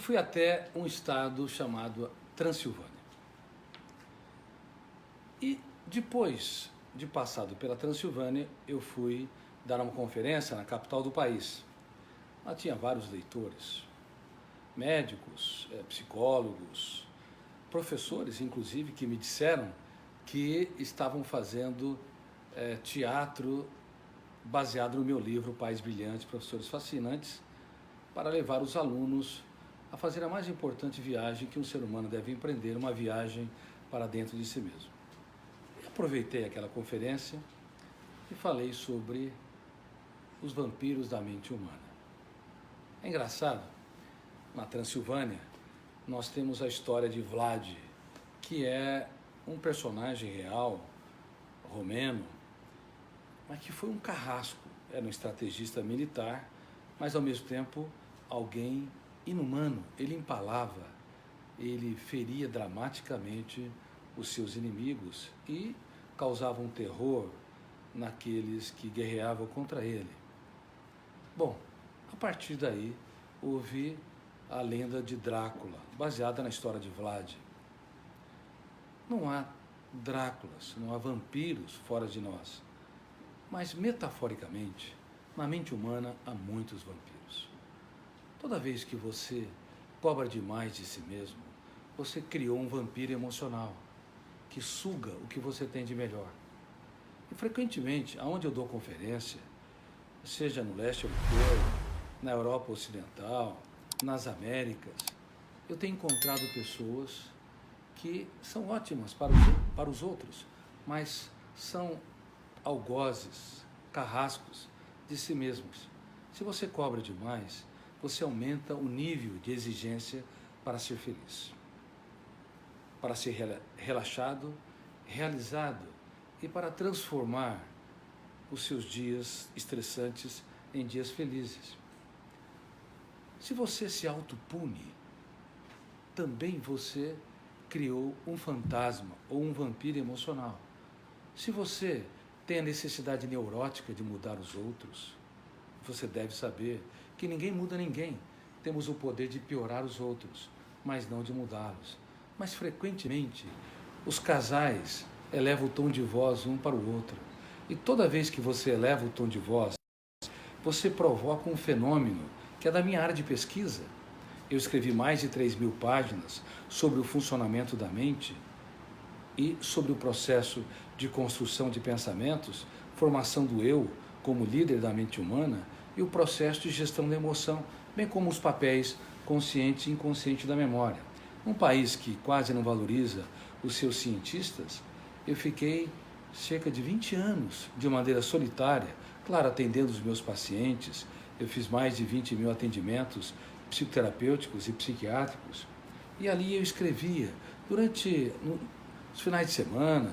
fui até um estado chamado Transilvânia. E depois de passado pela Transilvânia, eu fui dar uma conferência na capital do país. Lá tinha vários leitores, médicos, psicólogos, professores, inclusive, que me disseram que estavam fazendo teatro baseado no meu livro Pais Brilhantes, Professores Fascinantes, para levar os alunos a fazer a mais importante viagem que um ser humano deve empreender, uma viagem para dentro de si mesmo. E aproveitei aquela conferência e falei sobre os vampiros da mente humana. É engraçado, na Transilvânia, nós temos a história de Vlad, que é um personagem real, romeno, mas que foi um carrasco, era um estrategista militar, mas ao mesmo tempo alguém inumano. Ele empalava, ele feria dramaticamente os seus inimigos e causava um terror naqueles que guerreavam contra ele. Bom, a partir daí houve a lenda de Drácula, baseada na história de Vlad. Não há Dráculas, não há vampiros fora de nós, mas metaforicamente, na mente humana há muitos vampiros. Toda vez que você cobra demais de si mesmo, você criou um vampiro emocional que suga o que você tem de melhor. E frequentemente, aonde eu dou conferência, seja no leste europeu, na Europa Ocidental, nas Américas, eu tenho encontrado pessoas que são ótimas para os outros, mas são algozes, carrascos de si mesmos. Se você cobra demais, você aumenta o nível de exigência para ser feliz, para ser relaxado, realizado e para transformar os seus dias estressantes em dias felizes. Se você se autopune, também você criou um fantasma ou um vampiro emocional. Se você tem a necessidade neurótica de mudar os outros, você deve saber que ninguém muda ninguém. Temos o poder de piorar os outros, mas não de mudá-los. Mas frequentemente, os casais elevam o tom de voz um para o outro. E toda vez que você eleva o tom de voz, você provoca um fenômeno que é da minha área de pesquisa. Eu escrevi mais de 3.000 páginas sobre o funcionamento da mente e sobre o processo de construção de pensamentos, formação do eu como líder da mente humana e o processo de gestão da emoção, bem como os papéis consciente e inconsciente da memória. Um país que quase não valoriza os seus cientistas, eu fiquei cerca de 20 anos de maneira solitária, claro, atendendo os meus pacientes. Eu fiz mais de 20.000 atendimentos psicoterapêuticos e psiquiátricos, e ali eu escrevia durante os finais de semana,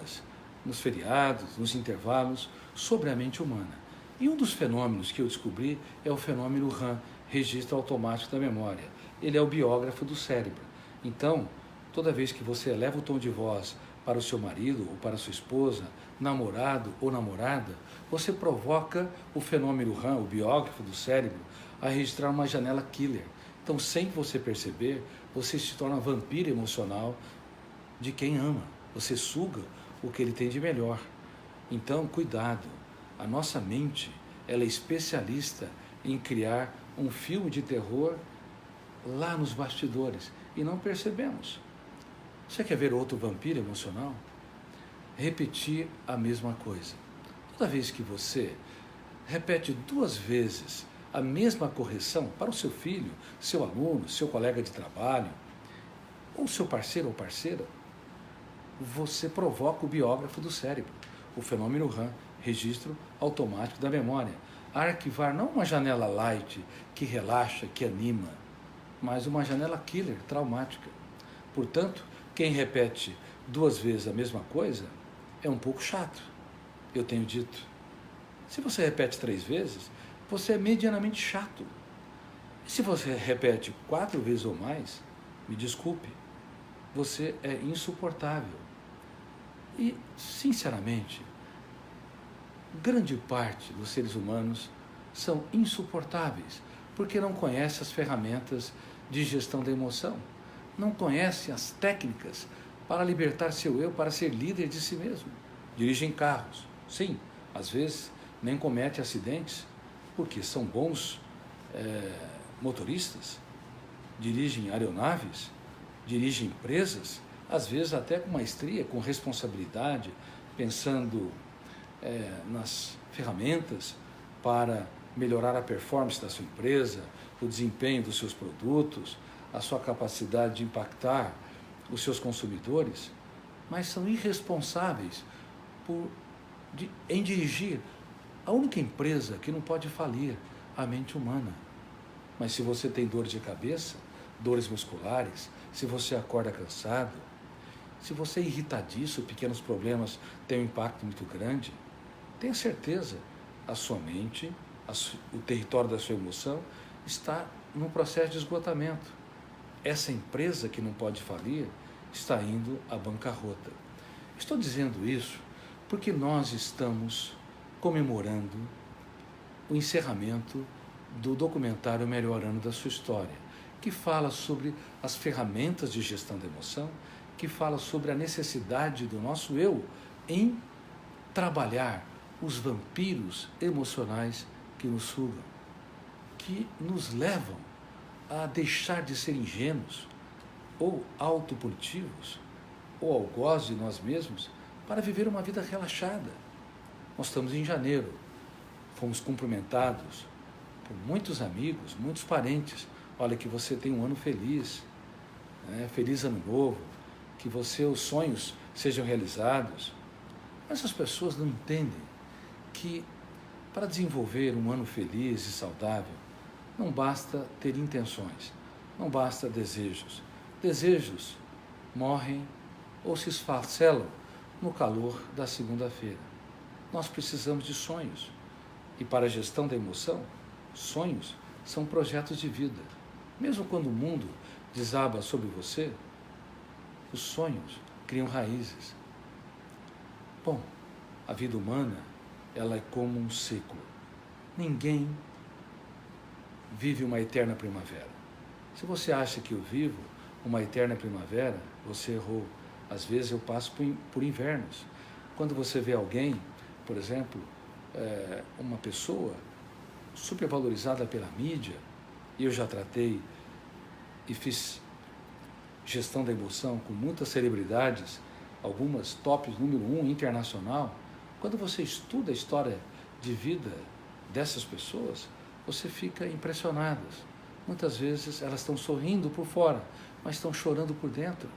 nos feriados, nos intervalos, sobre a mente humana. E um dos fenômenos que eu descobri é o fenômeno RAM, Registro Automático da Memória. Ele é o biógrafo do cérebro. Então, toda vez que você eleva o tom de voz para o seu marido ou para a sua esposa, namorado ou namorada, você provoca o fenômeno RAM, o biógrafo do cérebro, a registrar uma janela killer. Então, sem você perceber, você se torna vampiro emocional de quem ama. Você suga o que ele tem de melhor. Então, cuidado. A nossa mente, ela é especialista em criar um filme de terror lá nos bastidores e não percebemos. Você quer ver outro vampiro emocional? Repetir a mesma coisa. Toda vez que você repete 2 vezes a mesma correção para o seu filho, seu aluno, seu colega de trabalho, ou seu parceiro ou parceira, você provoca o biógrafo do cérebro, o fenômeno RAM, registro automático da memória. Arquivar não uma janela light que relaxa, que anima, mas uma janela killer, traumática. Portanto, quem repete 2 vezes a mesma coisa é um pouco chato, eu tenho dito. Se você repete 3 vezes, você é medianamente chato. E se você repete 4 vezes ou mais, me desculpe, você é insuportável. E, sinceramente, grande parte dos seres humanos são insuportáveis, porque não conhecem as ferramentas de gestão da emoção, não conhecem as técnicas para libertar seu eu, para ser líder de si mesmo. Dirigem carros, sim, às vezes nem cometem acidentes, porque são bons motoristas, dirigem aeronaves, dirigem empresas, às vezes até com maestria, com responsabilidade, pensando nas ferramentas para melhorar a performance da sua empresa, o desempenho dos seus produtos, a sua capacidade de impactar os seus consumidores, mas são irresponsáveis em dirigir a única empresa que não pode falir, a mente humana. Mas se você tem dor de cabeça, dores musculares, se você acorda cansado, se você é irritadiço, pequenos problemas têm um impacto muito grande, tenha certeza, a sua mente, o território da sua emoção está num processo de esgotamento. Essa empresa que não pode falir está indo à bancarrota. Estou dizendo isso porque nós estamos comemorando o encerramento do documentário O Melhor Ano da Sua História, que fala sobre as ferramentas de gestão da emoção, que fala sobre a necessidade do nosso eu em trabalhar os vampiros emocionais que nos sugam, que nos levam a deixar de ser ingênuos ou autopunitivos ou algozes de nós mesmos para viver uma vida relaxada. Nós estamos em janeiro, fomos cumprimentados por muitos amigos, muitos parentes. Olha, que você tem um ano feliz, feliz ano novo, que os sonhos sejam realizados. Mas as pessoas não entendem que para desenvolver um ano feliz e saudável, não basta ter intenções, não basta desejos. Desejos morrem ou se esfacelam no calor da segunda-feira. Nós precisamos de sonhos. E para a gestão da emoção, sonhos são projetos de vida. Mesmo quando o mundo desaba sobre você, os sonhos criam raízes. Bom, a vida humana, ela é como um ciclo. Ninguém vive uma eterna primavera. Se você acha que eu vivo uma eterna primavera, você errou. Às vezes eu passo por invernos. Quando você vê alguém, por exemplo, uma pessoa supervalorizada pela mídia, e eu já tratei e fiz gestão da emoção com muitas celebridades, algumas tops número 1 internacional. Quando você estuda a história de vida dessas pessoas, você fica impressionado. Muitas vezes elas estão sorrindo por fora, mas estão chorando por dentro.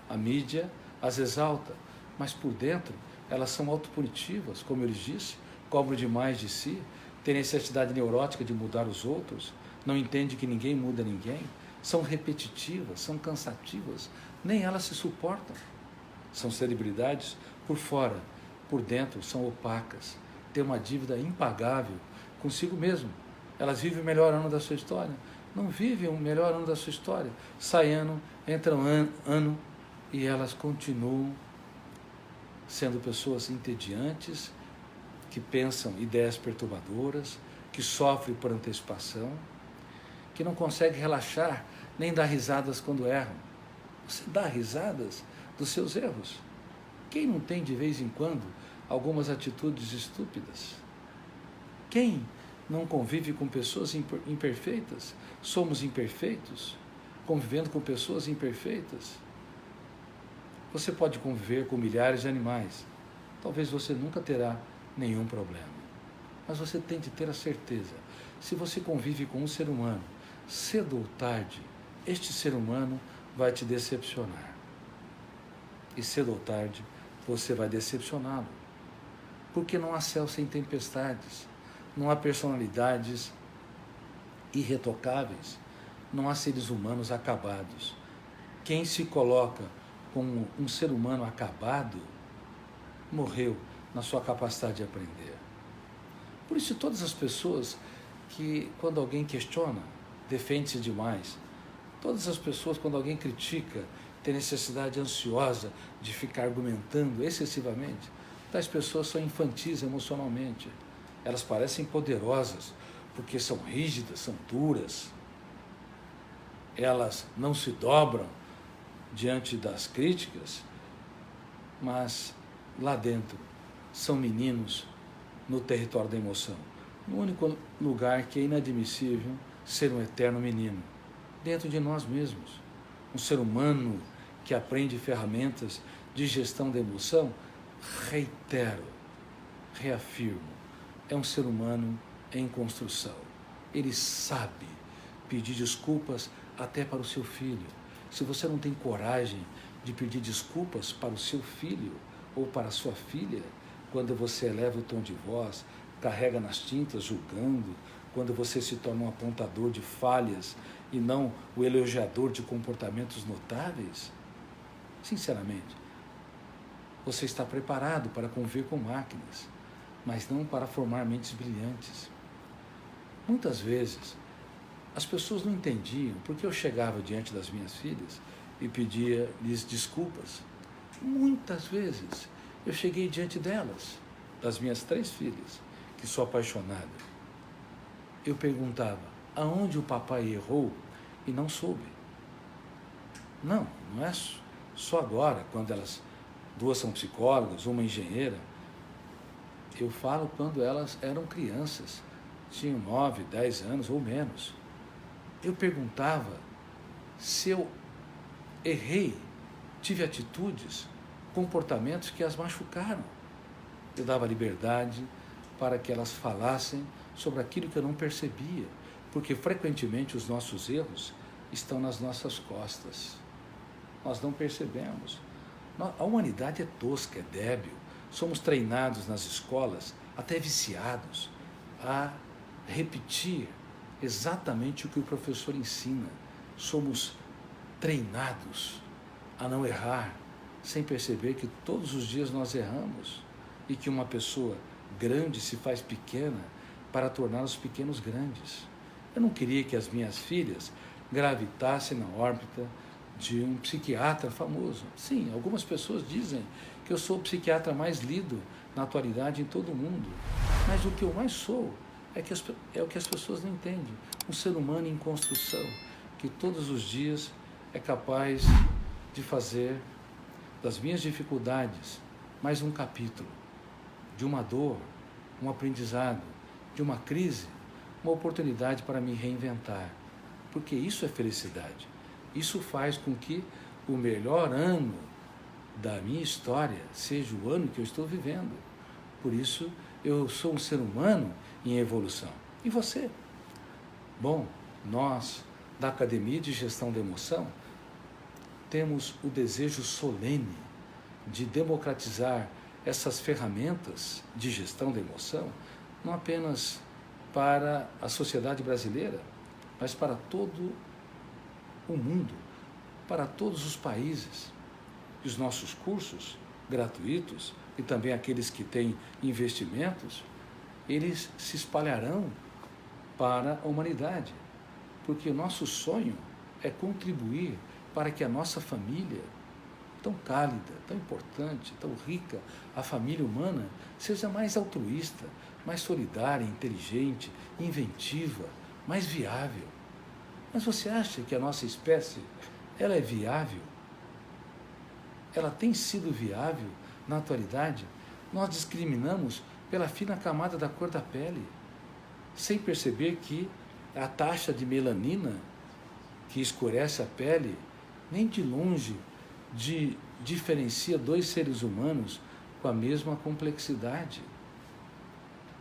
A mídia as exalta, mas por dentro elas são autopunitivas, como eu lhes disse, cobram demais de si, têm necessidade neurótica de mudar os outros, não entendem que ninguém muda ninguém, são repetitivas, são cansativas, nem elas se suportam. São celebridades por fora, por dentro são opacas, têm uma dívida impagável consigo mesmo. Elas vivem o melhor ano da sua história, não vivem o melhor ano da sua história. Sai ano, entra ano e elas continuam sendo pessoas entediantes, que pensam ideias perturbadoras, que sofrem por antecipação, que não conseguem relaxar nem dar risadas quando erram. Você dá risadas dos seus erros. Quem não tem de vez em quando algumas atitudes estúpidas? Quem não convive com pessoas imperfeitas? Somos imperfeitos, convivendo com pessoas imperfeitas. Você pode conviver com milhares de animais. Talvez você nunca terá nenhum problema. Mas você tem de ter a certeza, se você convive com um ser humano, cedo ou tarde, este ser humano vai te decepcionar. E cedo ou tarde, você vai decepcioná-lo. Porque não há céu sem tempestades, não há personalidades irretocáveis, não há seres humanos acabados. Quem se coloca como um ser humano acabado, morreu na sua capacidade de aprender. Por isso, todas as pessoas que, quando alguém questiona, defende-se demais. Todas as pessoas, quando alguém critica, têm necessidade ansiosa de ficar argumentando excessivamente. Tais pessoas são infantis emocionalmente. Elas parecem poderosas, porque são rígidas, são duras. elas não se dobram diante das críticas, mas lá dentro são meninos no território da emoção. No único lugar que é inadmissível ser um eterno menino, dentro de nós mesmos. Um ser humano que aprende ferramentas de gestão da emoção, reitero, reafirmo, é um ser humano em construção. Ele sabe pedir desculpas até para o seu filho. Se você não tem coragem de pedir desculpas para o seu filho ou para a sua filha, quando você eleva o tom de voz, carrega nas tintas julgando, quando você se torna um apontador de falhas e não o elogiador de comportamentos notáveis, sinceramente, você está preparado para conviver com máquinas, mas não para formar mentes brilhantes. Muitas vezes, as pessoas não entendiam porque eu chegava diante das minhas filhas e pedia-lhes desculpas. Muitas vezes, eu cheguei diante delas, das minhas 3 filhas, que sou apaixonado. Eu perguntava, aonde o papai errou e não soube? Não é só agora, quando elas 2 são psicólogas, uma engenheira. Eu falo quando elas eram crianças, tinham 9, 10 anos ou menos. Eu perguntava se eu errei, tive atitudes, comportamentos que as machucaram. Eu dava liberdade para que elas falassem sobre aquilo que eu não percebia, porque frequentemente os nossos erros estão nas nossas costas. Nós não percebemos. A humanidade é tosca, é débil. Somos treinados nas escolas, até viciados, a repetir exatamente o que o professor ensina. Somos treinados a não errar, sem perceber que todos os dias nós erramos e que uma pessoa grande se faz pequena para tornar os pequenos grandes. Eu não queria que as minhas filhas gravitassem na órbita de um psiquiatra famoso. Sim, algumas pessoas dizem que eu sou o psiquiatra mais lido na atualidade em todo o mundo, mas o que eu mais sou é o que as pessoas não entendem. Um ser humano em construção, que todos os dias é capaz de fazer das minhas dificuldades mais um capítulo, de uma dor, um aprendizado, de uma crise, uma oportunidade para me reinventar, porque isso é felicidade. Isso faz com que o melhor ano da minha história seja o ano que eu estou vivendo. Por isso, eu sou um ser humano em evolução. E você? Bom, nós, da Academia de Gestão da Emoção, temos o desejo solene de democratizar essas ferramentas de gestão da emoção, não apenas para a sociedade brasileira, mas para todo o mundo, para todos os países. E os nossos cursos gratuitos e também aqueles que têm investimentos, eles se espalharão para a humanidade, porque o nosso sonho é contribuir para que a nossa família, tão cálida, tão importante, tão rica, a família humana, seja mais altruísta, mais solidária, inteligente, inventiva, mais viável. Mas você acha que a nossa espécie, ela é viável? Ela tem sido viável na atualidade? Nós discriminamos pela fina camada da cor da pele, sem perceber que a taxa de melanina que escurece a pele, nem de longe diferencia 2 seres humanos com a mesma complexidade.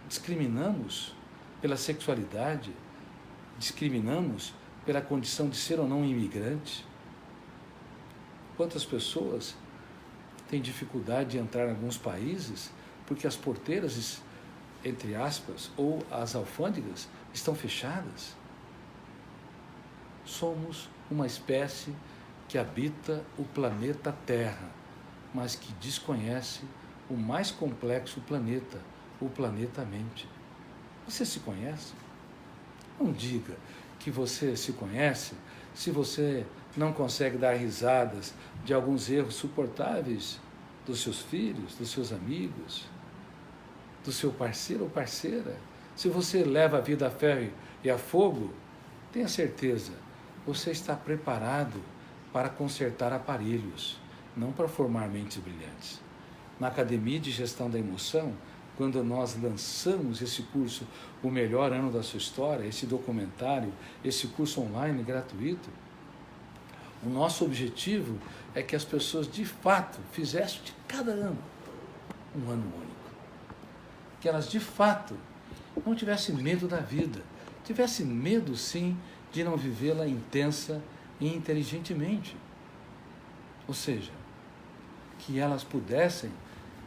Discriminamos pela sexualidade, discriminamos pela condição de ser ou não imigrante. Quantas pessoas têm dificuldade de entrar em alguns países porque as porteiras, entre aspas, ou as alfândegas estão fechadas? Somos uma espécie que habita o planeta Terra, mas que desconhece o mais complexo planeta, o planeta Mente. Você se conhece? Não diga que você se conhece se você não consegue dar risadas de alguns erros suportáveis dos seus filhos, dos seus amigos, do seu parceiro ou parceira. Se você leva a vida a ferro e a fogo, tenha certeza você está preparado para consertar aparelhos, não para formar mentes brilhantes. Na Academia de Gestão da Emoção, quando nós lançamos esse curso, O Melhor Ano da Sua História, esse documentário, esse curso online gratuito, o nosso objetivo é que as pessoas de fato fizessem de cada ano um ano único. Que elas de fato não tivessem medo da vida, tivessem medo sim de não vivê-la intensa e inteligentemente. Ou seja, que elas pudessem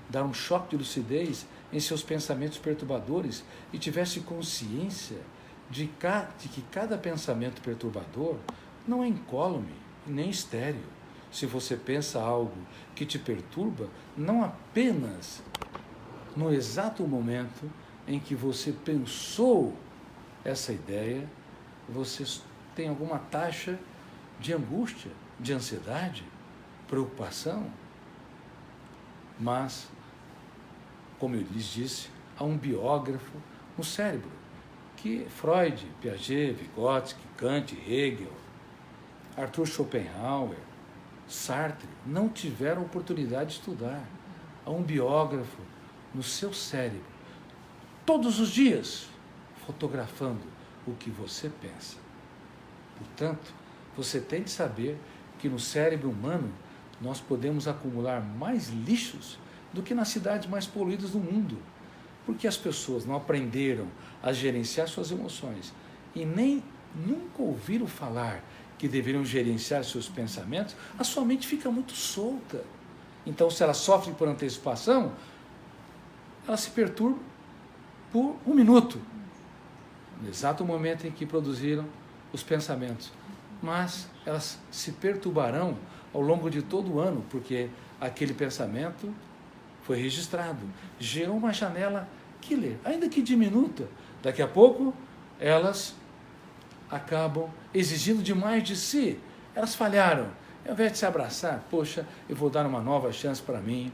dar um choque de lucidez em seus pensamentos perturbadores e tivessem consciência de que cada pensamento perturbador não é incólume nem estéril. Se você pensa algo que te perturba, não apenas no exato momento em que você pensou essa ideia, você tem alguma taxa de angústia, de ansiedade, preocupação, mas, como eu lhes disse, há um biógrafo no cérebro, que Freud, Piaget, Vygotsky, Kant, Hegel, Arthur Schopenhauer, Sartre não tiveram oportunidade de estudar. Há um biógrafo no seu cérebro, todos os dias, fotografando o que você pensa. Portanto, você tem de saber que no cérebro humano nós podemos acumular mais lixos do que nas cidades mais poluídas do mundo, porque as pessoas não aprenderam a gerenciar suas emoções e nem nunca ouviram falar que deveriam gerenciar seus pensamentos. A sua mente fica muito solta. Então, se ela sofre por antecipação, ela se perturba por um minuto, no exato momento em que produziram os pensamentos. Mas elas se perturbarão ao longo de todo o ano, porque aquele pensamento foi registrado, gerou uma janela killer, ainda que diminuta. Daqui a pouco, elas acabam exigindo demais de si. Elas falharam. Ao invés de se abraçar, poxa, eu vou dar uma nova chance para mim,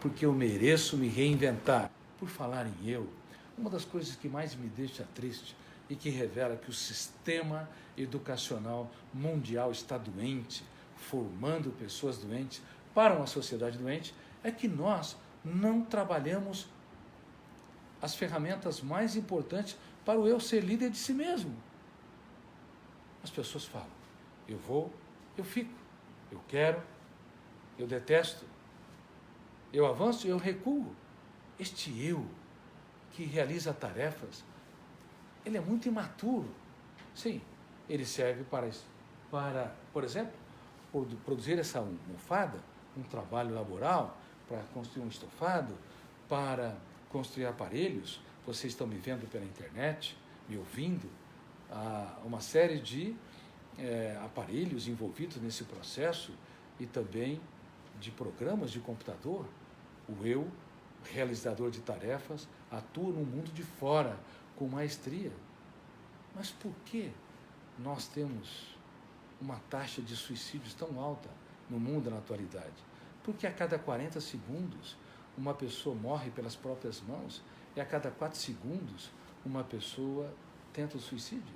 porque eu mereço me reinventar. Por falar em eu, uma das coisas que mais me deixa triste e que revela que o sistema educacional mundial está doente, formando pessoas doentes para uma sociedade doente, é que nós não trabalhamos as ferramentas mais importantes para o eu ser líder de si mesmo. As pessoas falam, eu vou, eu fico, eu quero, eu detesto, eu avanço, eu recuo. Este eu que realiza tarefas, ele é muito imaturo. Sim, ele serve para, por exemplo, produzir essa almofada, um trabalho laboral, para construir um estofado, para construir aparelhos. Vocês estão me vendo pela internet, me ouvindo. Há uma série de aparelhos envolvidos nesse processo e também de programas de computador. O eu, realizador de tarefas, atua no mundo de fora com maestria. Mas por que nós temos uma taxa de suicídios tão alta no mundo na atualidade? Porque a cada 40 segundos uma pessoa morre pelas próprias mãos e a cada 4 segundos uma pessoa tenta o suicídio.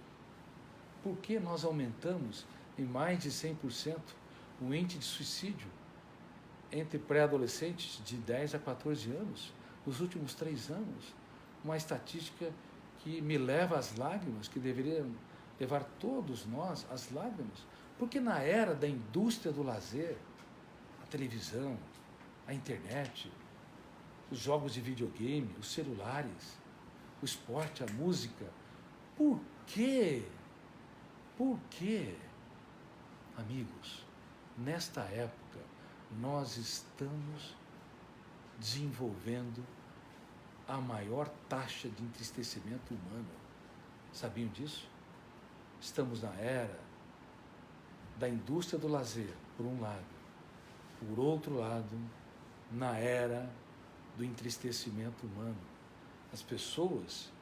Por que nós aumentamos em mais de 100% o índice de suicídio entre pré-adolescentes de 10 a 14 anos, nos últimos 3 anos? Uma estatística que me leva às lágrimas, que deveria levar todos nós às lágrimas, porque na era da indústria do lazer, a televisão, a internet, os jogos de videogame, os celulares, o esporte, a música, por quê? Por quê? Amigos, nesta época, nós estamos desenvolvendo a maior taxa de entristecimento humano. Sabiam disso? Estamos na era da indústria do lazer, por um lado. Por outro lado, na era do entristecimento humano. As pessoas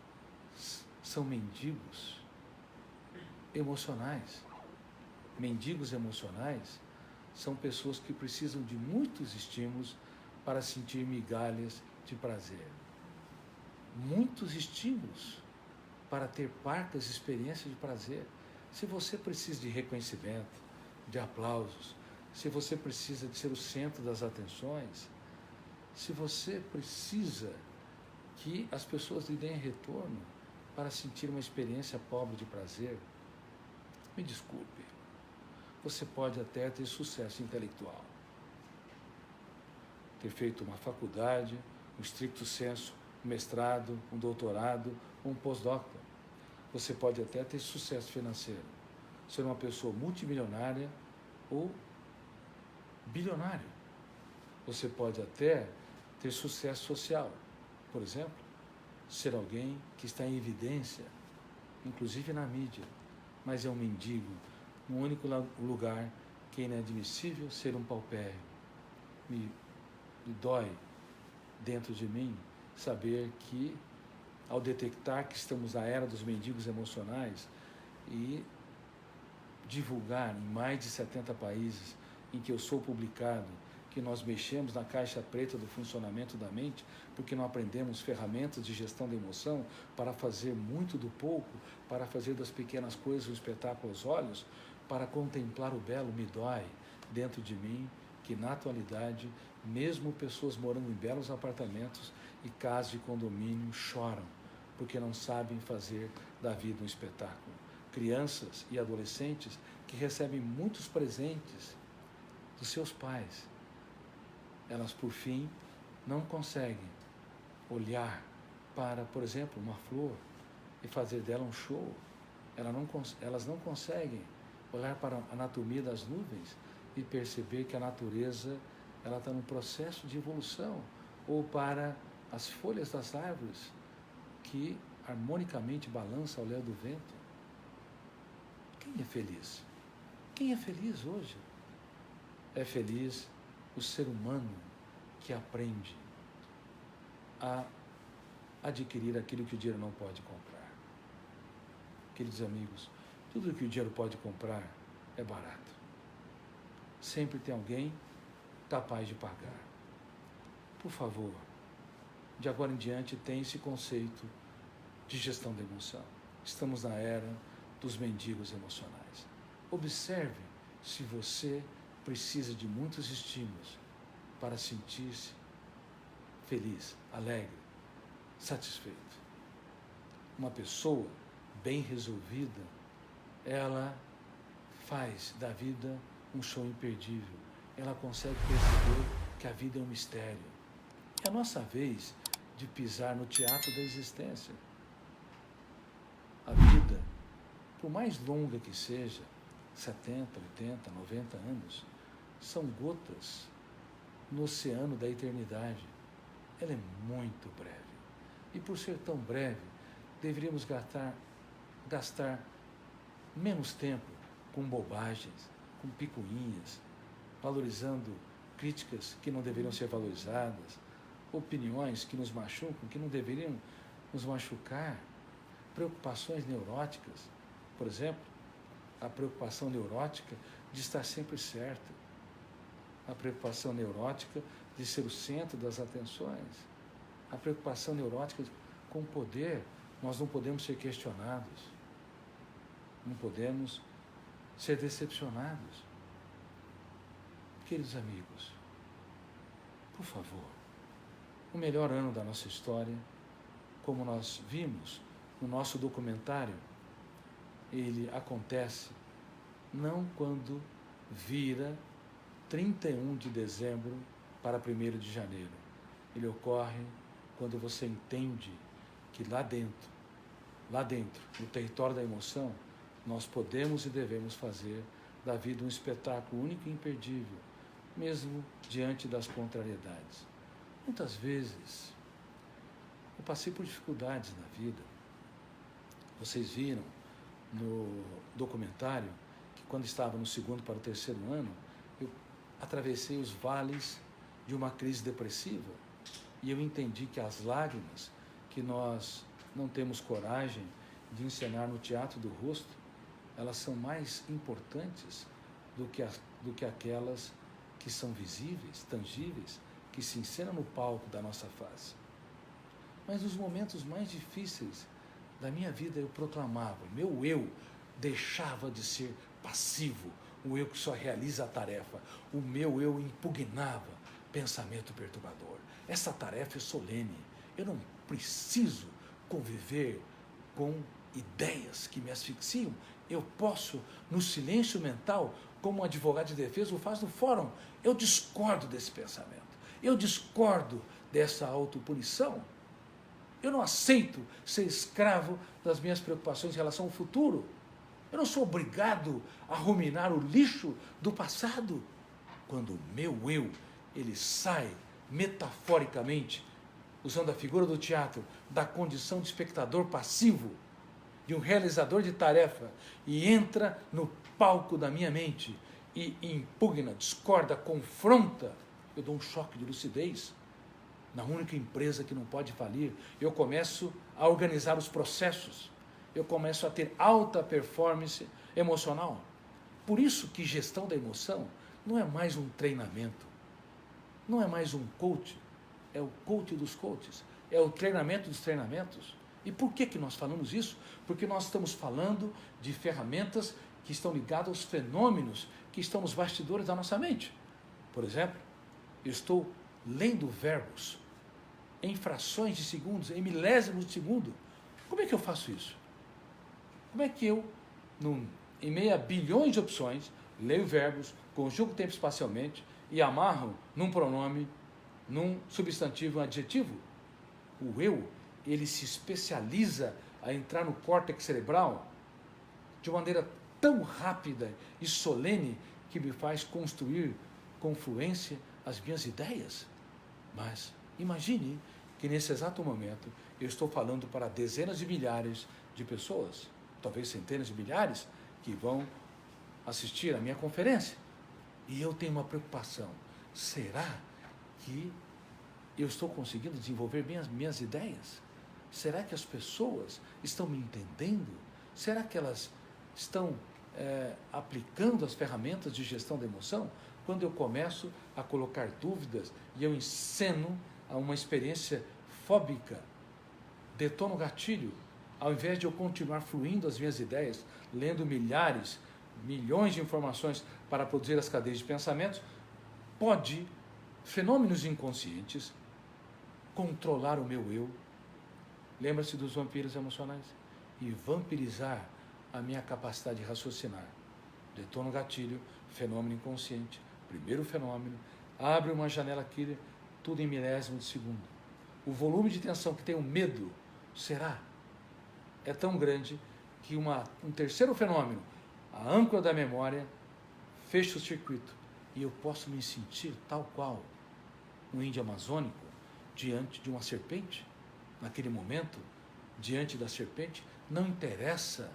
são mendigos emocionais. Mendigos emocionais são pessoas que precisam de muitos estímulos para sentir migalhas de prazer. Muitos estímulos para ter parcas experiências de prazer. Se você precisa de reconhecimento, de aplausos, se você precisa de ser o centro das atenções, se você precisa que as pessoas lhe deem retorno para sentir uma experiência pobre de prazer, me desculpe, você pode até ter sucesso intelectual, ter feito uma faculdade, um stricto sensu, um mestrado, um doutorado, um pós-doutor. Você pode até ter sucesso financeiro, ser uma pessoa multimilionária ou bilionário. Você pode até ter sucesso social, por exemplo, ser alguém que está em evidência, inclusive na mídia, mas é um mendigo, no único lugar que é inadmissível ser um paupérrimo. Me dói dentro de mim saber que, ao detectar que estamos na era dos mendigos emocionais e divulgar em mais de 70 países em que eu sou publicado, que nós mexemos na caixa preta do funcionamento da mente, porque não aprendemos ferramentas de gestão da emoção para fazer muito do pouco, para fazer das pequenas coisas um espetáculo aos olhos, para contemplar o belo. Me dói dentro de mim que, na atualidade, mesmo pessoas morando em belos apartamentos e casas de condomínio choram, porque não sabem fazer da vida um espetáculo. Crianças e adolescentes que recebem muitos presentes dos seus pais, elas, por fim, não conseguem olhar para, por exemplo, uma flor e fazer dela um show. Elas não conseguem olhar para a anatomia das nuvens e perceber que a natureza ela está num processo de evolução, ou para as folhas das árvores que harmonicamente balançam ao léu do vento. Quem é feliz? Quem é feliz hoje? É feliz o ser humano que aprende a adquirir aquilo que o dinheiro não pode comprar. Queridos amigos, tudo que o dinheiro pode comprar é barato. Sempre tem alguém capaz de pagar. Por favor, de agora em diante, tenha esse conceito de gestão da emoção. Estamos na era dos mendigos emocionais. Observe se você precisa de muitos estímulos para sentir-se feliz, alegre, satisfeito. Uma pessoa bem resolvida, ela faz da vida um show imperdível. Ela consegue perceber que a vida é um mistério. É a nossa vez de pisar no teatro da existência. A vida, por mais longa que seja, 70, 80, 90 anos, são gotas no oceano da eternidade. Ela é muito breve. E por ser tão breve, deveríamos gastar menos tempo com bobagens, com picuinhas, valorizando críticas que não deveriam ser valorizadas, opiniões que nos machucam, que não deveriam nos machucar, preocupações neuróticas, por exemplo, a preocupação neurótica de estar sempre certo, a preocupação neurótica de ser o centro das atenções, a preocupação neurótica com o poder. Nós não podemos ser questionados, não podemos ser decepcionados. Queridos amigos, por favor, o melhor ano da nossa história, como nós vimos no nosso documentário, ele acontece não quando vira 31 de dezembro para 1º de janeiro. Ele ocorre quando você entende que lá dentro, no território da emoção, nós podemos e devemos fazer da vida um espetáculo único e imperdível, mesmo diante das contrariedades. Muitas vezes, eu passei por dificuldades na vida. Vocês viram no documentário que, quando estava no 2º para o 3º ano, eu atravessei os vales de uma crise depressiva e eu entendi que as lágrimas que nós não temos coragem de encenar no teatro do rosto, elas são mais importantes do que aquelas que são visíveis, tangíveis, que se encenam no palco da nossa face. Mas nos momentos mais difíceis da minha vida eu proclamava, meu eu deixava de ser passivo, o eu que só realiza a tarefa. O meu eu impugnava pensamento perturbador. Essa tarefa é solene. Eu não preciso conviver com ideias que me asfixiam. Eu posso, no silêncio mental, como um advogado de defesa o faz no fórum, eu discordo desse pensamento. Eu discordo dessa autopunição. Eu não aceito ser escravo das minhas preocupações em relação ao futuro. Eu não sou obrigado a ruminar o lixo do passado. Quando o meu eu, ele sai metaforicamente, usando a figura do teatro, da condição de espectador passivo, de um realizador de tarefa, e entra no palco da minha mente e impugna, discorda, confronta, eu dou um choque de lucidez. Na única empresa que não pode falir, eu começo a organizar os processos, eu começo a ter alta performance emocional. Por isso que gestão da emoção não é mais um treinamento, não é mais um coach, é o coach dos coaches, é o treinamento dos treinamentos. E por que nós falamos isso? Porque nós estamos falando de ferramentas que estão ligadas aos fenômenos que estão nos bastidores da nossa mente. Por exemplo, eu estou lendo verbos em frações de segundos, em milésimos de segundo. Como é que eu faço isso? Como é que eu, em meio a bilhões de opções, leio verbos, conjugo tempo espacialmente e amarro num pronome, num substantivo, um adjetivo? O eu, ele se especializa a entrar no córtex cerebral de maneira tão rápida e solene que me faz construir com fluência as minhas ideias. Mas imagine que nesse exato momento eu estou falando para dezenas de milhares de pessoas, talvez centenas de milhares, que vão assistir à minha conferência. E eu tenho uma preocupação. Será que eu estou conseguindo desenvolver minhas ideias? Será que as pessoas estão me entendendo? Será que elas estão aplicando as ferramentas de gestão da emoção? Quando eu começo a colocar dúvidas e eu enceno a uma experiência fóbica, detono o gatilho, ao invés de eu continuar fluindo as minhas ideias, lendo milhões de informações para produzir as cadeias de pensamentos, pode fenômenos inconscientes controlar o meu eu. Lembra-se dos vampiros emocionais? E vampirizar a minha capacidade de raciocinar. Detona o gatilho, fenômeno inconsciente. Primeiro fenômeno, abre uma janela killer, tudo em milésimo de segundo. O volume de tensão que tem o medo, é tão grande que um terceiro fenômeno, a âncora da memória, fecha o circuito. E eu posso me sentir tal qual um índio amazônico diante de uma serpente. Naquele momento, diante da serpente, não interessa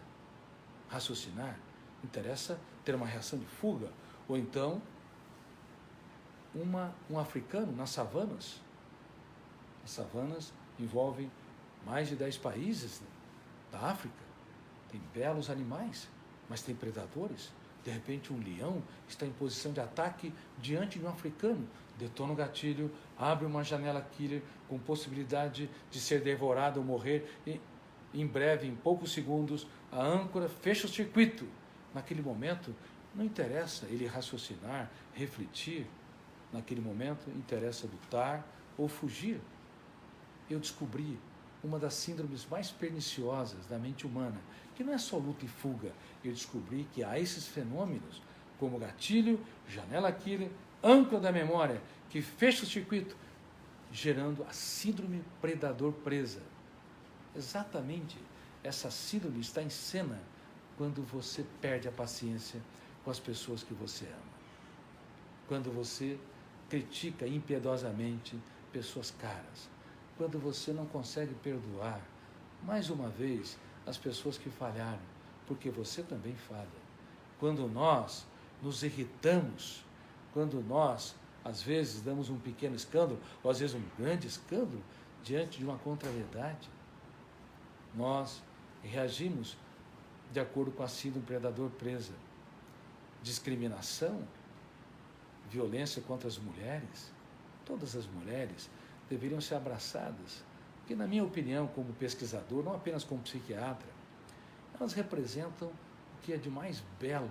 raciocinar, interessa ter uma reação de fuga. Ou então, um africano nas savanas. As savanas envolvem mais de 10 países da África. Tem belos animais, mas tem predadores. De repente, um leão está em posição de ataque diante de um africano. Detona o gatilho, abre uma janela killer com possibilidade de ser devorado ou morrer. E, em breve, em poucos segundos, a âncora fecha o circuito. Naquele momento, não interessa ele raciocinar, refletir. Naquele momento, interessa lutar ou fugir. Eu descobri uma das síndromes mais perniciosas da mente humana, que não é só luta e fuga. Eu descobri que há esses fenômenos, como gatilho, janela killer, âncora da memória, que fecha o circuito, gerando a síndrome predador-presa. Exatamente essa síndrome está em cena quando você perde a paciência com as pessoas que você ama. Quando você critica impiedosamente pessoas caras. Quando você não consegue perdoar, mais uma vez, as pessoas que falharam, porque você também falha. Quando nós nos irritamos, quando nós, às vezes, damos um pequeno escândalo, ou às vezes um grande escândalo, diante de uma contrariedade, nós reagimos de acordo com a síndrome predador-presa. Discriminação, violência contra as mulheres, todas as mulheres deveriam ser abraçadas, porque, na minha opinião, como pesquisador, não apenas como psiquiatra, elas representam o que é de mais belo,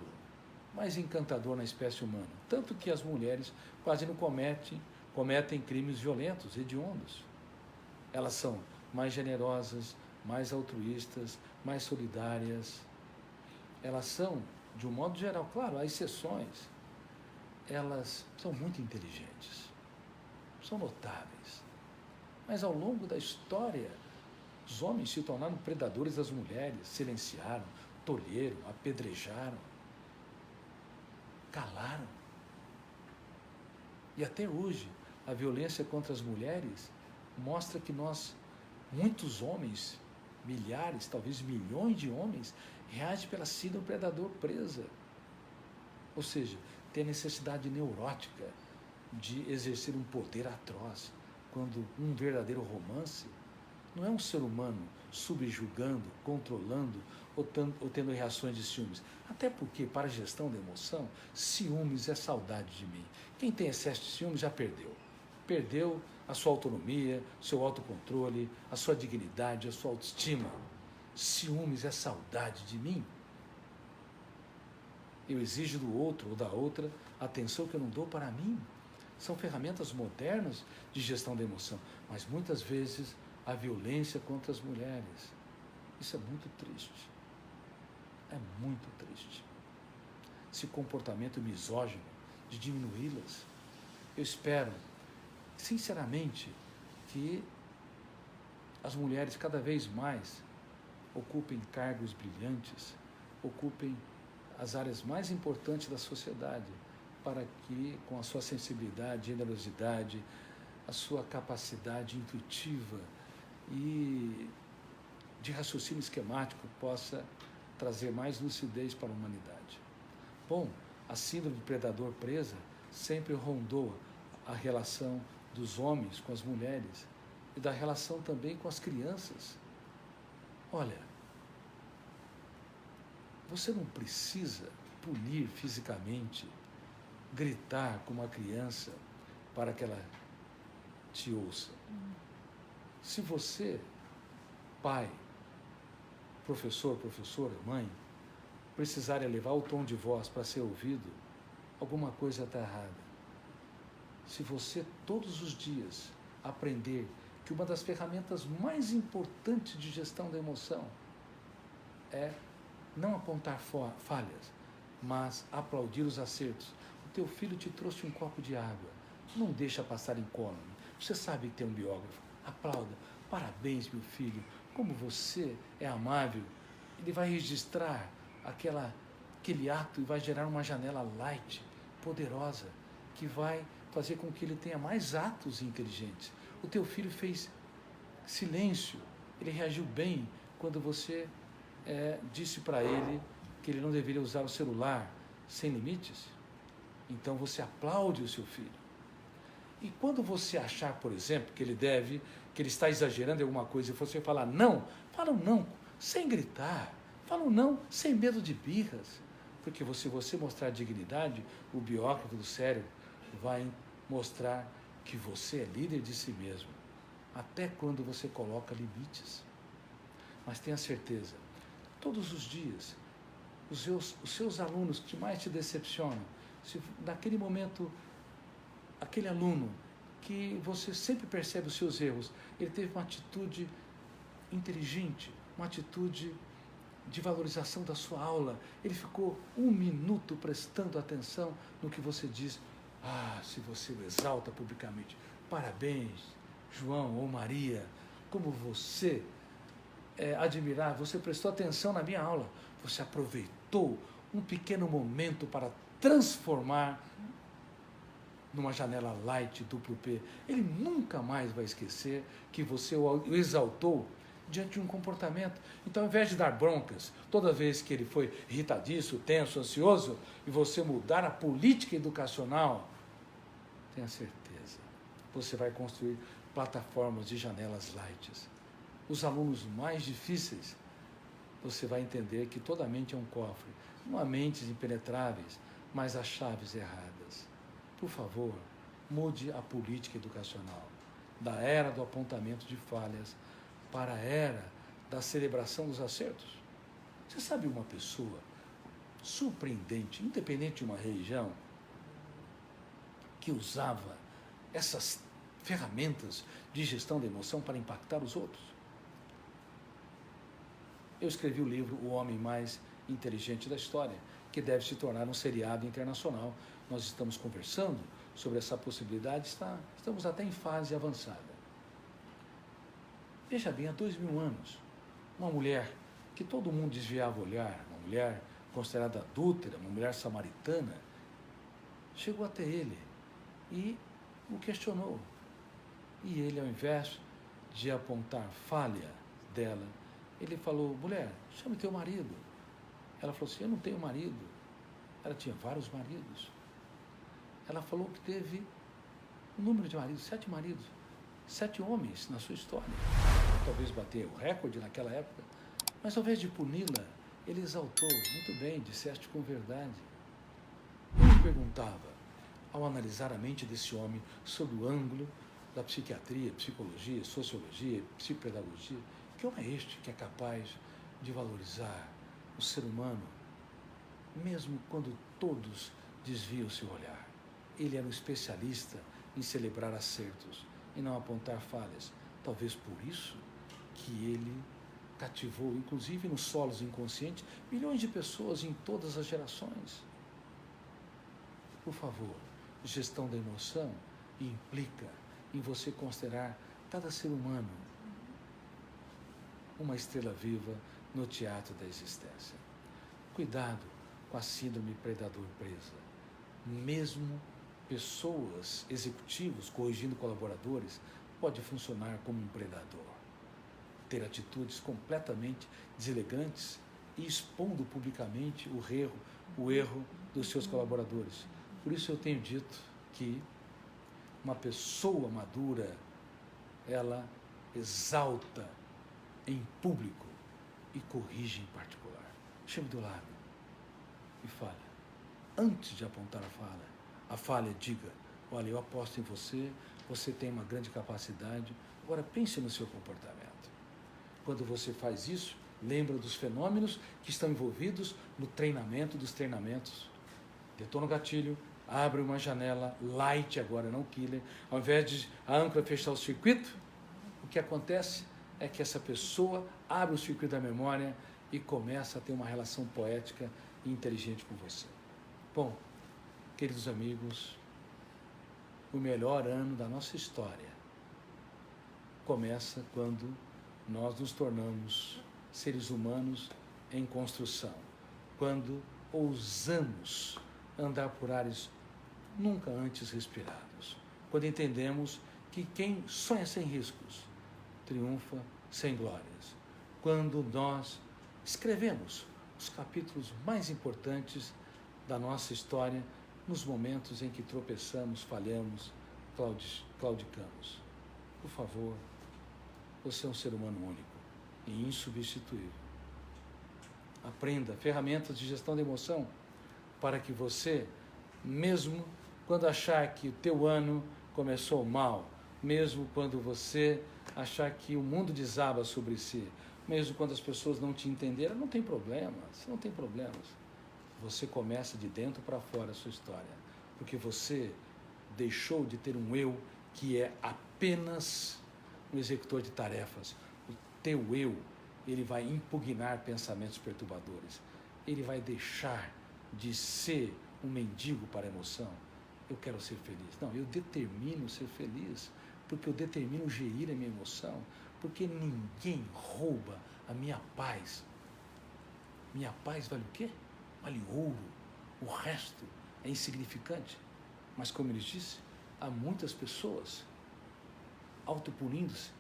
mais encantador na espécie humana. Tanto que as mulheres quase não cometem crimes violentos, hediondos. Elas são mais generosas, mais altruístas, mais solidárias. Elas são, de um modo geral, claro, há exceções, elas são muito inteligentes, são notáveis. Mas ao longo da história, os homens se tornaram predadores das mulheres, silenciaram, tolheram, apedrejaram, calaram. E até hoje, a violência contra as mulheres mostra que muitos homens, milhares, talvez milhões de homens, reagem pela síndrome predador-presa. Ou seja, tem a necessidade neurótica de exercer um poder atroz, quando um verdadeiro romance não é um ser humano subjugando, controlando ou tendo reações de ciúmes. Até porque, para a gestão da emoção, ciúmes é saudade de mim. Quem tem excesso de ciúmes já perdeu. Perdeu a sua autonomia, seu autocontrole, a sua dignidade, a sua autoestima. Ciúmes é saudade de mim. Eu exijo do outro ou da outra atenção que eu não dou para mim. São ferramentas modernas de gestão da emoção, mas muitas vezes a violência contra as mulheres. Isso é muito triste. É muito triste. Esse comportamento misógino de diminuí-las. Eu espero, sinceramente, que as mulheres cada vez mais ocupem cargos brilhantes, ocupem as áreas mais importantes da sociedade, para que, com a sua sensibilidade, generosidade, a sua capacidade intuitiva e de raciocínio esquemático, possa trazer mais lucidez para a humanidade. Bom, a síndrome de predador-presa sempre rondou a relação dos homens com as mulheres e da relação também com as crianças. Olha, você não precisa punir fisicamente, gritar com uma criança para que ela te ouça. Se você, pai, professor, professora, mãe, precisar elevar o tom de voz para ser ouvido, alguma coisa está errada. Se você todos os dias aprender que uma das ferramentas mais importantes de gestão da emoção é não apontar falhas, mas aplaudir os acertos. O teu filho te trouxe um copo de água, não deixa passar incólume. Você sabe que tem um biógrafo, aplauda. Parabéns, meu filho, como você é amável. Ele vai registrar aquele ato e vai gerar uma janela light, poderosa, que vai fazer com que ele tenha mais atos inteligentes. O teu filho fez silêncio, ele reagiu bem quando você disse para ele que ele não deveria usar o celular sem limites. Então você aplaude o seu filho. E quando você achar, por exemplo, que ele está exagerando em alguma coisa e você falar não, fala um não sem gritar, fala um não sem medo de birras, porque se você mostrar dignidade, o biógrafo do cérebro vai mostrar que você é líder de si mesmo, até quando você coloca limites. Mas tenha certeza, todos os dias, os seus alunos que mais te decepcionam, se naquele momento, aquele aluno que você sempre percebe os seus erros, ele teve uma atitude inteligente, uma atitude de valorização da sua aula, ele ficou 1 minuto prestando atenção no que você diz. Se você o exalta publicamente, parabéns, João ou Maria, como você é admirável, você prestou atenção na minha aula, você aproveitou um pequeno momento para transformar numa janela light duplo P. Ele nunca mais vai esquecer que você o exaltou diante de um comportamento. Então, ao invés de dar broncas, toda vez que ele foi irritadiço, tenso, ansioso, e você mudar a política educacional, tenha certeza, você vai construir plataformas de janelas lights. Os alunos mais difíceis, você vai entender que toda mente é um cofre, não há mentes impenetráveis, mas há chaves erradas. Por favor, mude a política educacional da era do apontamento de falhas para a era da celebração dos acertos. Você sabe uma pessoa surpreendente, independente de uma religião, que usava essas ferramentas de gestão da emoção para impactar os outros. Eu escrevi o livro O Homem Mais Inteligente da História, que deve se tornar um seriado internacional. Nós estamos conversando sobre essa possibilidade, estamos até em fase avançada. Veja bem, há 2000 anos, uma mulher que todo mundo desviava o olhar, uma mulher considerada adúltera, uma mulher samaritana, chegou até ele e o questionou. E ele, ao invés de apontar falha dela, ele falou: mulher, chame teu marido. Ela falou assim: eu não tenho marido. Ela tinha vários maridos. Ela falou que teve um número de maridos, 7 maridos, 7 homens na sua história. Talvez bateu o recorde naquela época, mas ao invés de puni-la, ele exaltou: muito bem, disseste com verdade. Eu me perguntava, ao analisar a mente desse homem sob o ângulo da psiquiatria, psicologia, sociologia, psicopedagogia, que homem é este que é capaz de valorizar o ser humano, mesmo quando todos desviam seu olhar? Ele era um especialista em celebrar acertos e não apontar falhas. Talvez por isso que ele cativou, inclusive nos solos inconscientes, milhões de pessoas em todas as gerações. Por favor, gestão da emoção implica em você considerar cada ser humano uma estrela viva no teatro da existência. Cuidado com a síndrome predador-presa. Mesmo pessoas, executivos, corrigindo colaboradores, pode funcionar como um predador. Ter atitudes completamente deselegantes e expondo publicamente o erro dos seus colaboradores. Por isso eu tenho dito que uma pessoa madura, ela exalta em público e corrige em particular. Chame do lado e fale. Antes de apontar a falha, diga: olha, eu aposto em você, você tem uma grande capacidade, agora pense no seu comportamento. Quando você faz isso, lembra dos fenômenos que estão envolvidos no treinamento dos treinamentos. Detona o gatilho, abre uma janela, light agora, não killer. Ao invés de a âncora fechar o circuito, o que acontece é que essa pessoa abre o circuito da memória e começa a ter uma relação poética e inteligente com você. Bom, queridos amigos, o melhor ano da nossa história começa quando nós nos tornamos seres humanos em construção, quando ousamos andar por ares nunca antes respirados, quando entendemos que quem sonha sem riscos triunfa sem glórias, quando nós escrevemos os capítulos mais importantes da nossa história nos momentos em que tropeçamos, falhamos, claudicamos. Por favor, você é um ser humano único e insubstituível. Aprenda ferramentas de gestão da emoção para que você, mesmo quando achar que o teu ano começou mal, mesmo quando você achar que o mundo desaba sobre si, mesmo quando as pessoas não te entenderam, não tem problemas, não tem problemas. Você começa de dentro para fora a sua história, porque você deixou de ter um eu que é apenas um executor de tarefas. O teu eu, ele vai impugnar pensamentos perturbadores. Ele vai deixar de ser um mendigo para a emoção. Eu quero ser feliz. Não, eu determino ser feliz, porque eu determino gerir a minha emoção, porque ninguém rouba a minha paz. Minha paz vale o quê? Vale ouro. O resto é insignificante. Mas, como ele disse, há muitas pessoas autopunindo-se,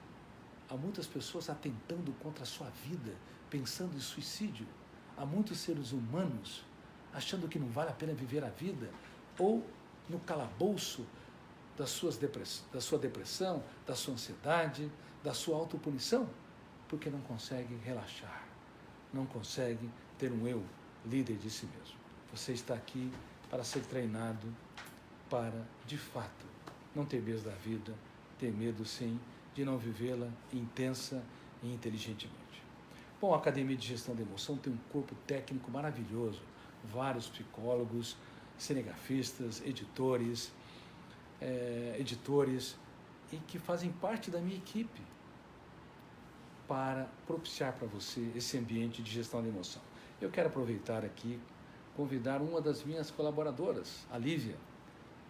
há muitas pessoas atentando contra a sua vida, pensando em suicídio. Há muitos seres humanos achando que não vale a pena viver a vida, ou no calabouço da sua depressão, da sua ansiedade, da sua autopunição, porque não consegue relaxar, não consegue ter um eu líder de si mesmo. Você está aqui para ser treinado para, de fato, não ter medo da vida, ter medo, sim, de não vivê-la intensa e inteligentemente. Bom, a Academia de Gestão da Emoção tem um corpo técnico maravilhoso. vários psicólogos, cinegrafistas, editores, e que fazem parte da minha equipe para propiciar para você esse ambiente de gestão da emoção. Eu quero aproveitar aqui, convidar uma das minhas colaboradoras, a Lívia.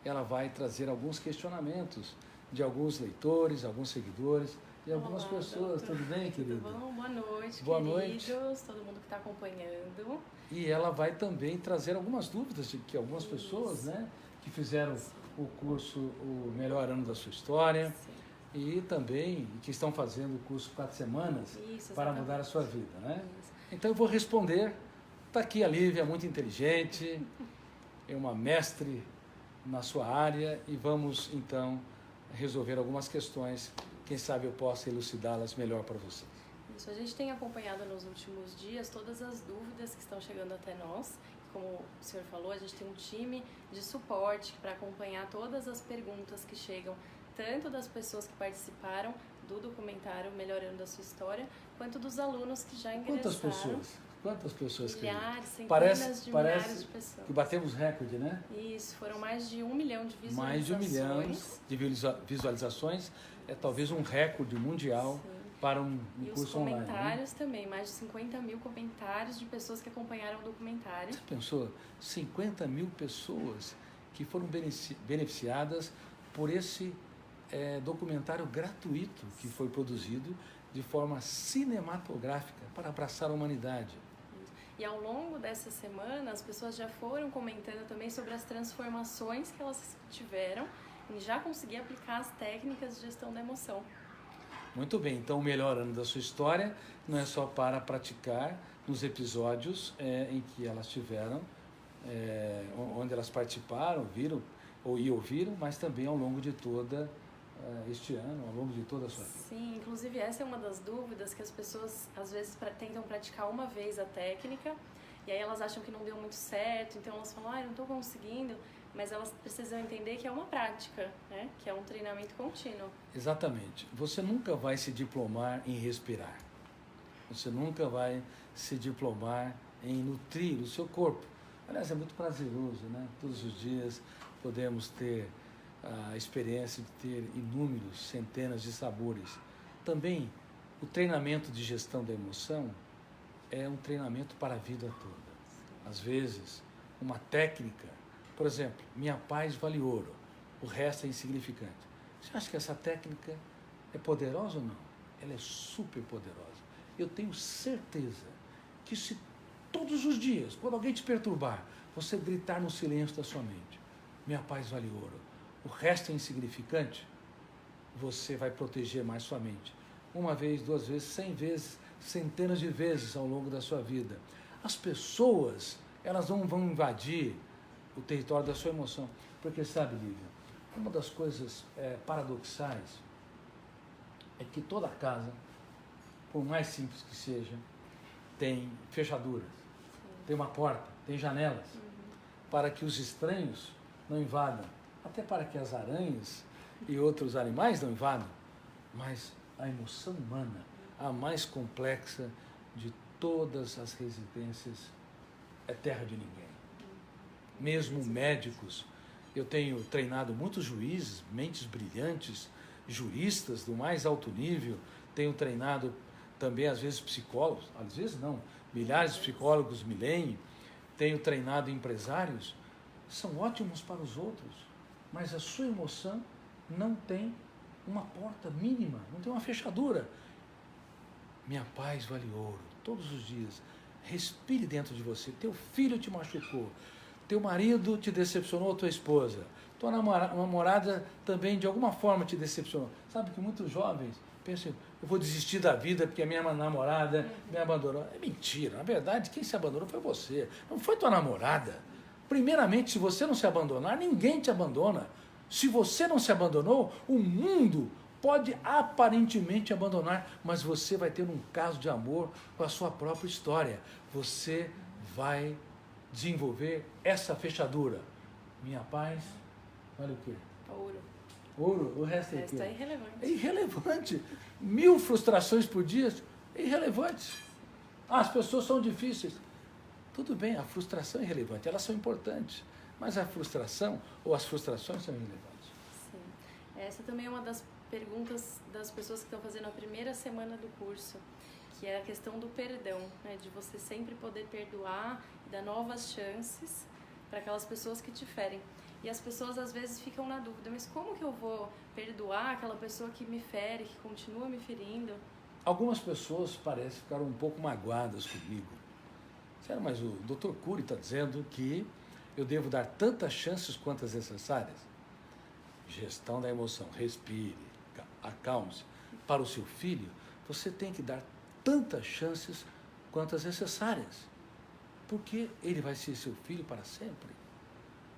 Ela vai trazer alguns questionamentos de alguns leitores, alguns seguidores e algumas pessoas. Doutor. Tudo bem, querido? Tudo bom? Boa noite, Boa queridos, noite. todo mundo que está acompanhando. E ela vai também trazer algumas dúvidas de que algumas pessoas, né, que fizeram o curso O Melhor Ano da Sua História, Sim. e também que estão fazendo o curso 4 semanas para mudar a sua vida, né? Isso. Então eu vou responder. Está aqui a Lívia, muito inteligente, é uma mestre na sua área, e vamos então resolver algumas questões. Quem sabe eu possa elucidá-las melhor para vocês. Isso, a gente tem acompanhado nos últimos dias todas as dúvidas que estão chegando até nós. Como o senhor falou, a gente tem um time de suporte para acompanhar todas as perguntas que chegam, tanto das pessoas que participaram do documentário Melhorando a Sua História, quanto dos alunos que já ingressaram. Quantas pessoas? Quantas pessoas? Milhares, centenas Parece de milhares de pessoas. que batemos recorde, né? Isso, foram mais de 1 milhão de visualizações. Mais de 1 milhão de visualizações. É talvez um recorde mundial. Sim. Para um E curso os comentários online, né? também, mais de 50 mil comentários de pessoas que acompanharam o documentário. Você pensou? 50 mil pessoas que foram beneficiadas por esse documentário gratuito que foi produzido de forma cinematográfica para abraçar a humanidade. E ao longo dessa semana, as pessoas já foram comentando também sobre as transformações que elas tiveram em já conseguir aplicar as técnicas de gestão da emoção. Muito bem, então o Melhor Ano da Sua História não é só para praticar nos episódios em que elas tiveram, onde elas participaram, viram e ouviram, mas também ao longo de toda este ano, ao longo de toda a sua vida. Sim, inclusive essa é uma das dúvidas que as pessoas às vezes tentam praticar uma vez a técnica e aí elas acham que não deu muito certo, então elas falam, não estou conseguindo, mas elas precisam entender que é uma prática, né? Que é um treinamento contínuo. Exatamente. Você nunca vai se diplomar em respirar. Você nunca vai se diplomar em nutrir o seu corpo. Aliás, é muito prazeroso, né? Todos os dias podemos ter a experiência de ter inúmeros, centenas de sabores. Também, o treinamento de gestão da emoção é um treinamento para a vida toda. Às vezes, uma técnica, por exemplo, minha paz vale ouro, o resto é insignificante. Você acha que essa técnica é poderosa ou não? Ela é super poderosa. Eu tenho certeza que se todos os dias, quando alguém te perturbar, você gritar no silêncio da sua mente, minha paz vale ouro, o resto é insignificante, você vai proteger mais sua mente. Uma vez, 2 vezes, 100 vezes, centenas de vezes ao longo da sua vida. As pessoas, elas não vão invadir o território da sua emoção. Porque sabe, Lívia, uma das coisas paradoxais é que toda casa, por mais simples que seja, tem fechaduras, tem uma porta, tem janelas, para que os estranhos não invadam, até para que as aranhas e outros animais não invadam. Mas a emoção humana, a mais complexa de todas as residências, é terra de ninguém. Mesmo médicos, eu tenho treinado muitos juízes, mentes brilhantes, juristas do mais alto nível, tenho treinado também às vezes psicólogos, às vezes não, milhares de psicólogos milênio, tenho treinado empresários, são ótimos para os outros, mas a sua emoção não tem uma porta mínima, não tem uma fechadura. Minha paz vale ouro, todos os dias, respire dentro de você, teu filho te machucou, teu marido te decepcionou, tua esposa, tua namorada também de alguma forma te decepcionou. Sabe que muitos jovens pensam, eu vou desistir da vida porque a minha namorada me abandonou. É mentira, na verdade quem se abandonou foi você, não foi tua namorada. Primeiramente, se você não se abandonar, ninguém te abandona. Se você não se abandonou, o mundo pode aparentemente abandonar, mas você vai ter um caso de amor com a sua própria história. Você vai desenvolver essa fechadura. Minha paz, vale o quê? Ouro. Ouro, o resto O é resto o quê? é irrelevante. É irrelevante. 1000 frustrações por dia, é irrelevante. As pessoas são difíceis. Tudo bem, a frustração é relevante, elas são importantes, mas a frustração ou as frustrações são irrelevantes. Sim. Essa também é uma das perguntas das pessoas que estão fazendo a primeira semana do curso, que é a questão do perdão, né? De você sempre poder perdoar e dar novas chances para aquelas pessoas que te ferem. E as pessoas às vezes ficam na dúvida, mas como que eu vou perdoar aquela pessoa que me fere, que continua me ferindo? Algumas pessoas parecem ficar um pouco magoadas comigo. Sério, mas o Dr. Cury está dizendo que eu devo dar tantas chances quantas necessárias. Gestão da emoção, respire, acalme-se. Para o seu filho, você tem que dar tantas chances quantas necessárias, porque ele vai ser seu filho para sempre.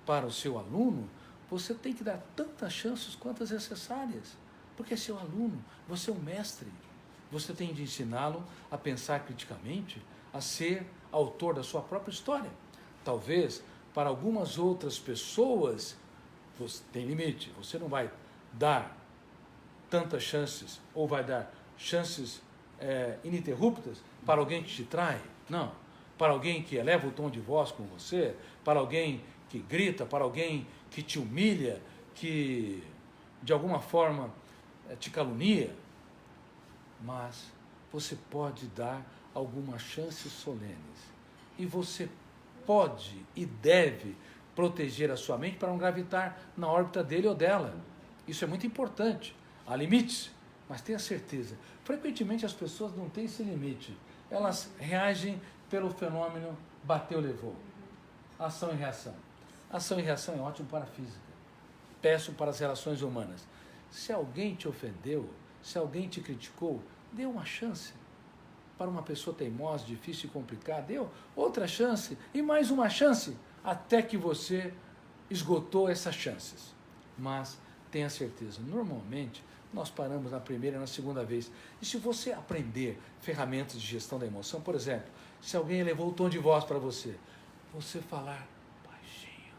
Para o seu aluno, você tem que dar tantas chances quantas necessárias, porque é seu aluno, você é um mestre. Você tem de ensiná-lo a pensar criticamente, a ser autor da sua própria história. Talvez, para algumas outras pessoas, você tem limite, você não vai dar tantas chances, ou vai dar chances ininterruptas para alguém que te trai, não. Para alguém que eleva o tom de voz com você, para alguém que grita, para alguém que te humilha, que de alguma forma te calunia, mas você pode dar algumas chances solenes. E você pode e deve proteger a sua mente para não gravitar na órbita dele ou dela. Isso é muito importante. Há limites, mas tenha certeza. Frequentemente as pessoas não têm esse limite. Elas reagem pelo fenômeno bateu, levou. Ação e reação. Ação e reação é ótimo para a física. Péssimo para as relações humanas. Se alguém te ofendeu, se alguém te criticou, dê uma chance. Para uma pessoa teimosa, difícil e complicada, deu outra chance e mais uma chance, até que você esgotou essas chances. Mas tenha certeza, normalmente nós paramos na primeira e na segunda vez. E se você aprender ferramentas de gestão da emoção, por exemplo, se alguém elevou o tom de voz para você, você falar baixinho.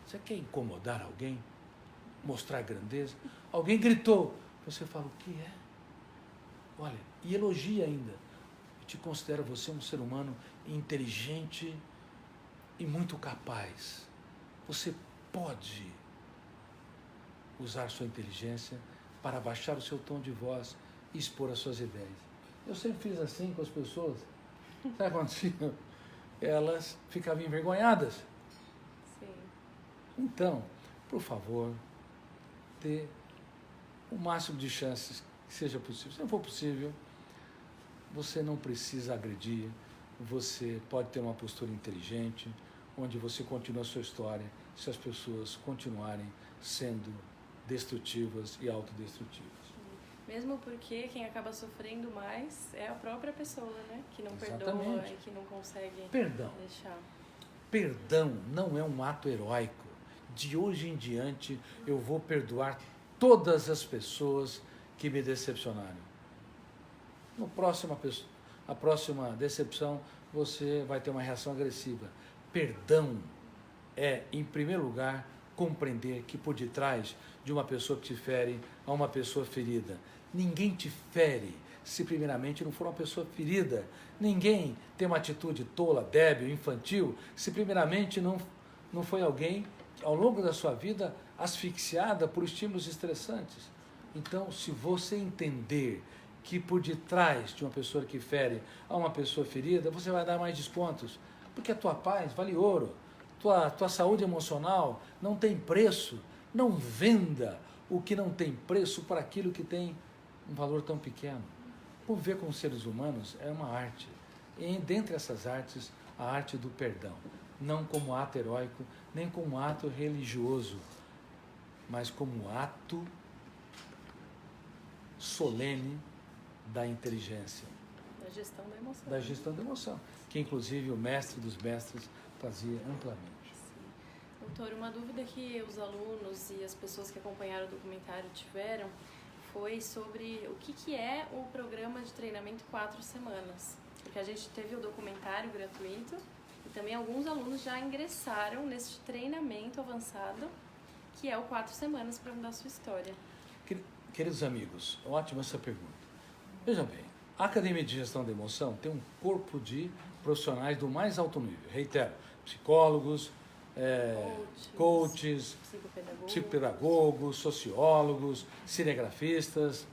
Você quer incomodar alguém? Mostrar grandeza? Alguém gritou, você fala, o que é? Olha, e elogia ainda. Eu te considero você um ser humano inteligente e muito capaz. Você pode usar sua inteligência para baixar o seu tom de voz e expor as suas ideias. Eu sempre fiz assim com as pessoas. Sabe o que acontecia? Elas ficavam envergonhadas. Sim. Então, por favor, dê o máximo de chances que seja possível. Se não for possível, você não precisa agredir, você pode ter uma postura inteligente, onde você continua a sua história, se as pessoas continuarem sendo destrutivas e autodestrutivas. Mesmo porque quem acaba sofrendo mais é a própria pessoa, né? Que não Exatamente. Perdoa e que não consegue deixar. Perdão não é um ato heróico. De hoje em diante, eu vou perdoar todas as pessoas que me decepcionaram. A próxima decepção, você vai ter uma reação agressiva. Perdão é, em primeiro lugar, compreender que por detrás de uma pessoa que te fere, há uma pessoa ferida. Ninguém te fere se primeiramente não for uma pessoa ferida. Ninguém tem uma atitude tola, débil, infantil, se primeiramente não foi alguém ao longo da sua vida asfixiada por estímulos estressantes. Então, se você entender que por detrás de uma pessoa que fere há uma pessoa ferida, você vai dar mais descontos, porque a tua paz vale ouro, tua saúde emocional não tem preço. Não venda o que não tem preço para aquilo que tem um valor tão pequeno. Conviver com os seres humanos é uma arte, e dentre essas artes, a arte do perdão, não como ato heróico, nem como ato religioso, mas como ato solene da inteligência. Da gestão da emoção. Da gestão da emoção, que inclusive o mestre dos mestres fazia amplamente. Sim. Doutor, uma dúvida que os alunos e as pessoas que acompanharam o documentário tiveram foi sobre o que é o programa de treinamento 4 semanas. Porque a gente teve o documentário gratuito e também alguns alunos já ingressaram nesse treinamento avançado, que é o 4 semanas para mudar a sua história. Queridos amigos, ótima essa pergunta. Veja bem, a Academia de Gestão da Emoção tem um corpo de profissionais do mais alto nível. Reitero, psicólogos, coaches, psicopedagogos, sociólogos, cinegrafistas.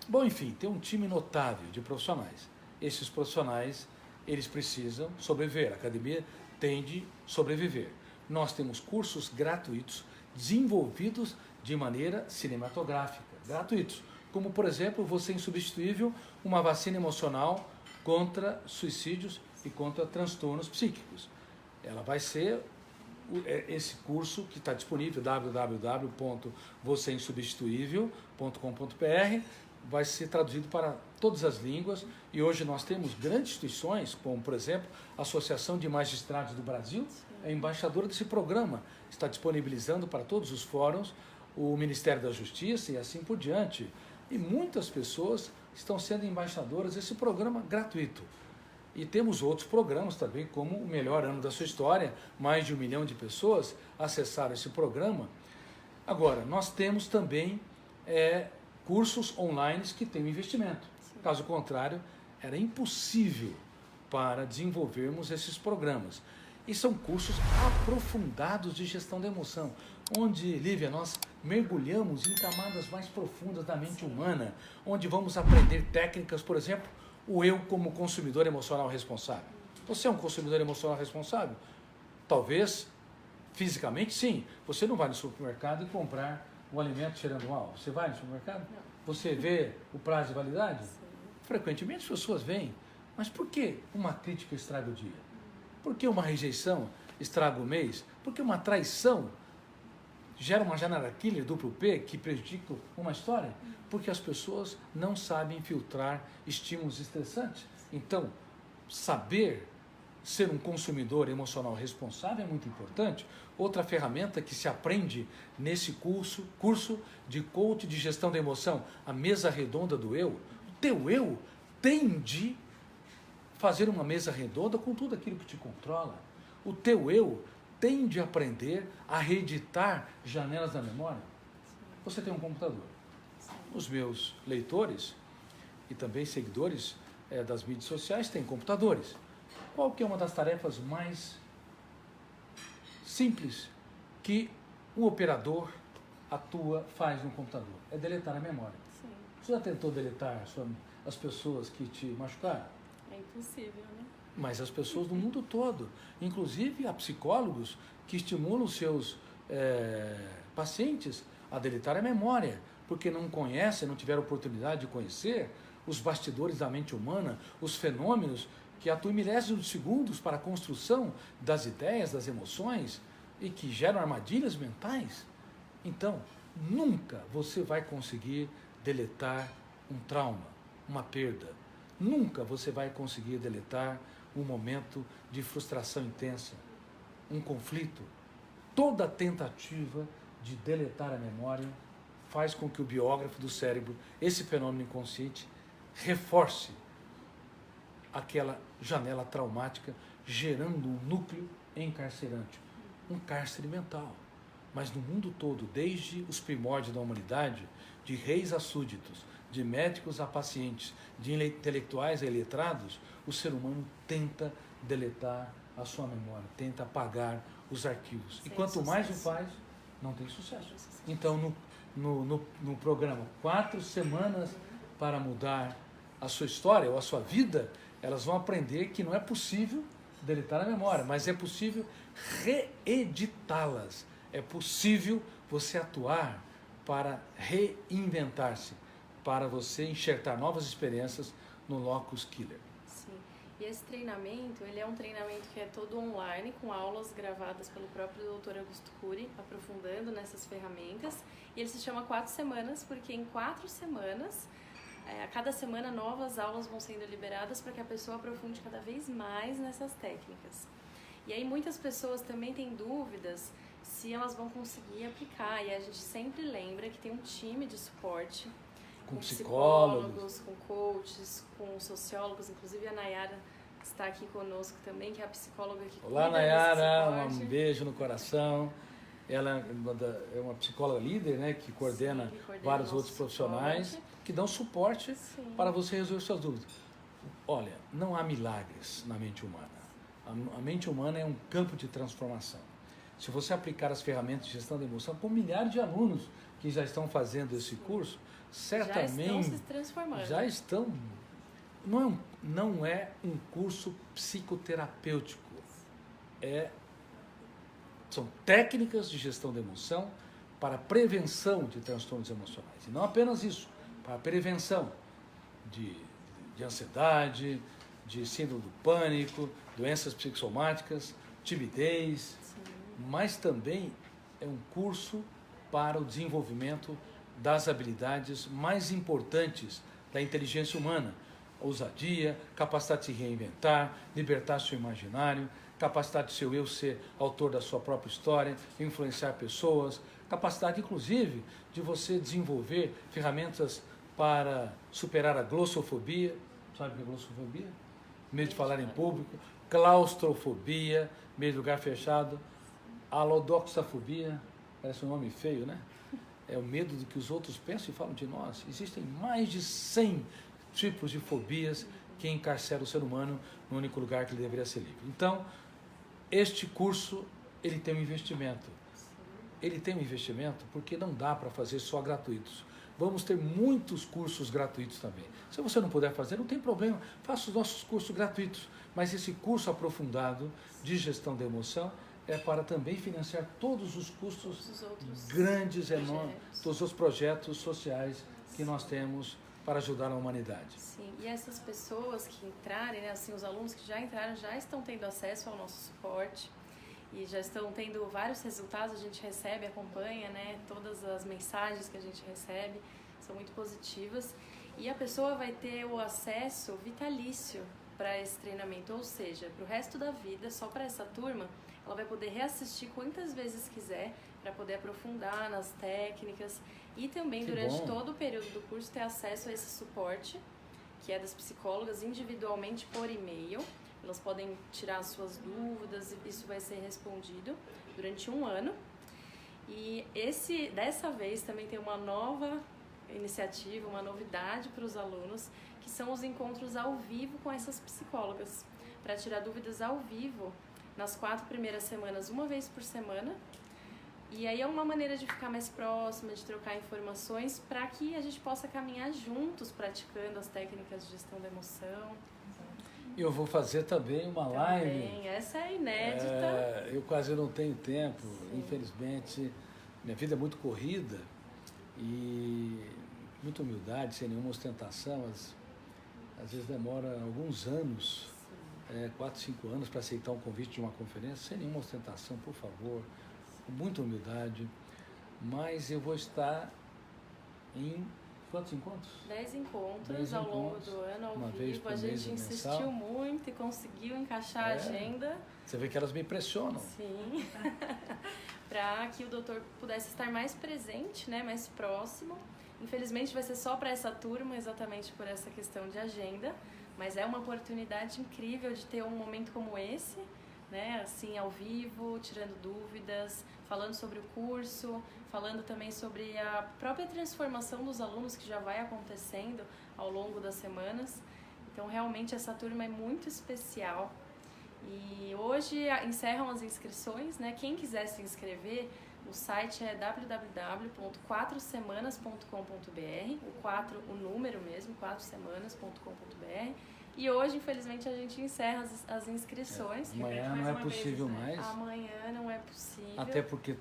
Bom, enfim, tem um time notável de profissionais. Esses profissionais, eles precisam sobreviver. A academia tem de sobreviver. Nós temos cursos gratuitos desenvolvidos de maneira cinematográfica, gratuitos. Como, por exemplo, Você Insubstituível, uma vacina emocional contra suicídios e contra transtornos psíquicos. Ela vai ser esse curso que está disponível, www.vocêinsubstituível.com.br, vai ser traduzido para todas as línguas e hoje nós temos grandes instituições, como por exemplo a Associação de Magistrados do Brasil, é embaixadora desse programa, está disponibilizando para todos os fóruns, o Ministério da Justiça e assim por diante. E muitas pessoas estão sendo embaixadoras desse programa gratuito. E temos outros programas também, como o Melhor Ano da Sua História, mais de 1 milhão de pessoas acessaram esse programa. Agora, nós temos também cursos online que têm um investimento. Caso contrário, era impossível para desenvolvermos esses programas. E são cursos aprofundados de gestão da emoção, onde, Lívia, nós mergulhamos em camadas mais profundas da mente humana, onde vamos aprender técnicas, por exemplo, o eu como consumidor emocional responsável. Você é um consumidor emocional responsável? Talvez, fisicamente, sim. Você não vai no supermercado e comprar um alimento cheirando mal. Você vai no supermercado? Não. Você vê o prazo de validade? Sim. Frequentemente as pessoas veem. Mas por que uma crítica estraga o dia? Por que uma rejeição estraga o mês? Por que uma traição gera uma janela killer duplo P que prejudica uma história? Porque as pessoas não sabem filtrar estímulos estressantes. Então, saber ser um consumidor emocional responsável é muito importante. Outra ferramenta que se aprende nesse curso de coach de gestão da emoção, a mesa redonda do eu. O teu eu tem de fazer uma mesa redonda com tudo aquilo que te controla. O teu eu tem de aprender a reeditar janelas da memória. Você tem um computador. Os meus leitores e também seguidores das mídias sociais têm computadores. Qual que é uma das tarefas mais simples que um operador faz no computador? É deletar a memória. Sim. Você já tentou deletar as pessoas que te machucaram? É impossível, né? Mas as pessoas do mundo todo, inclusive há psicólogos que estimulam seus pacientes a deletar a memória, porque não conhecem, não tiveram oportunidade de conhecer os bastidores da mente humana, os fenômenos que atuam em milésimos de segundos para a construção das ideias, das emoções e que geram armadilhas mentais. Então, nunca você vai conseguir deletar um trauma, uma perda. Nunca você vai conseguir deletar um momento de frustração intensa, um conflito. Toda tentativa de deletar a memória faz com que o biógrafo do cérebro, esse fenômeno inconsciente, reforce aquela janela traumática, gerando um núcleo encarcerante, um cárcere mental. Mas no mundo todo, desde os primórdios da humanidade, de reis a súditos, de médicos a pacientes, de intelectuais a iletrados, o ser humano tenta deletar a sua memória, tenta apagar os arquivos. E quanto mais o faz, não tem sucesso. Então, no programa 4 Semanas para Mudar a Sua História ou a Sua Vida, elas vão aprender que não é possível deletar a memória, mas é possível reeditá-las. É possível você atuar para reinventar-se, para você enxertar novas experiências no locus killer. Sim. E esse treinamento, ele é um treinamento que é todo online, com aulas gravadas pelo próprio Dr. Augusto Cury, aprofundando nessas ferramentas. E ele se chama 4 Semanas, porque em 4 semanas, a cada semana, novas aulas vão sendo liberadas para que a pessoa aprofunde cada vez mais nessas técnicas. E aí muitas pessoas também têm dúvidas se elas vão conseguir aplicar. E a gente sempre lembra que tem um time de suporte, com psicólogos, com coaches, com sociólogos, inclusive a Nayara está aqui conosco também, que é a psicóloga que Olá, cuida Nayara, desse um beijo no coração. Ela é uma psicóloga líder, né, que coordena, vários outros profissionais que dão suporte para você resolver suas dúvidas. Olha, não há milagres na mente humana. A mente humana é um campo de transformação. Se você aplicar as ferramentas de gestão da emoção, com milhares de alunos que já estão fazendo esse curso, certamente já estão se transformando. Já estão. Não é um curso psicoterapêutico. São técnicas de gestão da emoção para prevenção de transtornos emocionais. E não apenas isso, para prevenção de ansiedade, de síndrome do pânico, doenças psicossomáticas, timidez, mas também é um curso para o desenvolvimento das habilidades mais importantes da inteligência humana: ousadia, capacidade de se reinventar, libertar seu imaginário, capacidade de seu eu ser autor da sua própria história, influenciar pessoas, capacidade inclusive de você desenvolver ferramentas para superar a glossofobia. Sabe o que é glossofobia? Medo de falar em público. Claustrofobia, medo de lugar fechado. Alodoxafobia, parece um nome feio, né? É o medo do que os outros pensam e falam de nós. Existem mais de 100 tipos de fobias que encarceram o ser humano no único lugar que ele deveria ser livre. Então, este curso, ele tem um investimento. Ele tem um investimento porque não dá para fazer só gratuitos. Vamos ter muitos cursos gratuitos também. Se você não puder fazer, não tem problema, faça os nossos cursos gratuitos. Mas esse curso aprofundado de gestão da emoção é para também financiar todos os custos grandes, enormes, todos os projetos sociais que nós temos para ajudar a humanidade. Sim, e essas pessoas que entrarem, né, assim, os alunos que já entraram, já estão tendo acesso ao nosso suporte e já estão tendo vários resultados. A gente recebe, acompanha, né, todas as mensagens que a gente recebe são muito positivas, e a pessoa vai ter o acesso vitalício para esse treinamento, ou seja, para o resto da vida, só para essa turma, ela vai poder reassistir quantas vezes quiser para poder aprofundar nas técnicas e também durante todo o período do curso ter acesso a esse suporte, que é das psicólogas, individualmente por e-mail. Elas podem tirar as suas dúvidas e isso vai ser respondido durante um ano. E dessa vez também tem uma nova iniciativa, uma novidade para os alunos, que são os encontros ao vivo com essas psicólogas, para tirar dúvidas ao vivo nas 4 primeiras semanas, uma vez por semana. E aí é uma maneira de ficar mais próxima, de trocar informações, para que a gente possa caminhar juntos, praticando as técnicas de gestão da emoção. Eu vou fazer também uma live. Essa é inédita. Eu quase não tenho tempo, infelizmente. Minha vida é muito corrida e muita humildade, sem nenhuma ostentação. Às vezes demora alguns anos, 4, 5 anos, para aceitar um convite de uma conferência, sem nenhuma ostentação, por favor, com muita humildade. Mas eu vou estar em quantos encontros? 10 encontros ao longo do ano, ao vivo. A gente insistiu muito e conseguiu encaixar a agenda. Você vê que elas me pressionam. Sim. Para que o doutor pudesse estar mais presente, né, mais próximo. Infelizmente vai ser só para essa turma, exatamente por essa questão de agenda, mas é uma oportunidade incrível de ter um momento como esse, né, assim, ao vivo, tirando dúvidas, falando sobre o curso, falando também sobre a própria transformação dos alunos que já vai acontecendo ao longo das semanas. Então, realmente, essa turma é muito especial. E hoje encerram as inscrições, né? Quem quiser se inscrever, o site é www.quatrosemanas.com.br, o 4, o número mesmo, 4semanas.com.br. E hoje, infelizmente, a gente encerra as inscrições. Amanhã não é possível mais. Amanhã não é possível. Até porque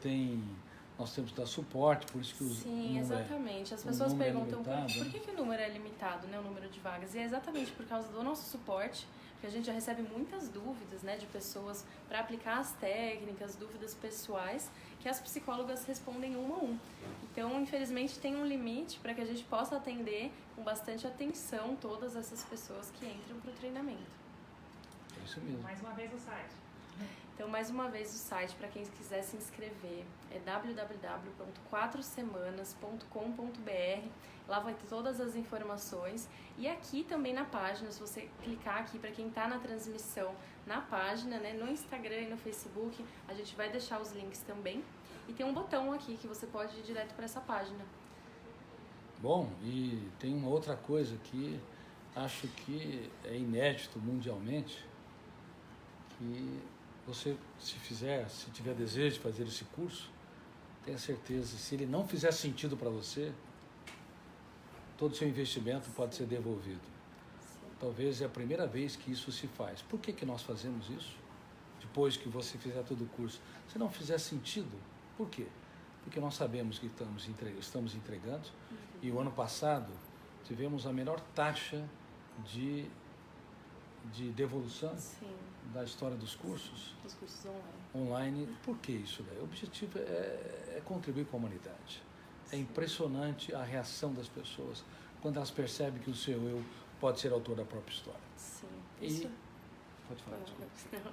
nós temos que dar suporte, por isso que Sim, exatamente. As pessoas perguntam por que o número é limitado, né, o número de vagas. E é exatamente por causa do nosso suporte, porque a gente já recebe muitas dúvidas, né, de pessoas para aplicar as técnicas, dúvidas pessoais, que as psicólogas respondem um a um. Então, infelizmente, tem um limite para que a gente possa atender com bastante atenção todas essas pessoas que entram para o treinamento. É isso mesmo. Mais uma vez o site. Então, mais uma vez o site, para quem quiser se inscrever, é www.quatrosemanas.com.br. Lá vai ter todas as informações. E aqui também na página, se você clicar aqui, para quem está na transmissão, na página, né, no Instagram e no Facebook, a gente vai deixar os links também. E tem um botão aqui que você pode ir direto para essa página. Bom, e tem uma outra coisa que acho que é inédito mundialmente que você, se tiver desejo de fazer esse curso, tenha certeza, se ele não fizer sentido para você, todo o seu investimento pode ser devolvido. Talvez é a primeira vez que isso se faz. Por que nós fazemos isso? Depois que você fizer todo o curso. Se não fizer sentido, por quê? Porque nós sabemos que estamos entregando e o ano passado tivemos a menor taxa de devolução da história dos cursos. Dos cursos online. Online. Por que isso daí? O objetivo é contribuir com a humanidade. É impressionante a reação das pessoas quando elas percebem que o seu eu pode ser autor da própria história. Sim. E pode falar.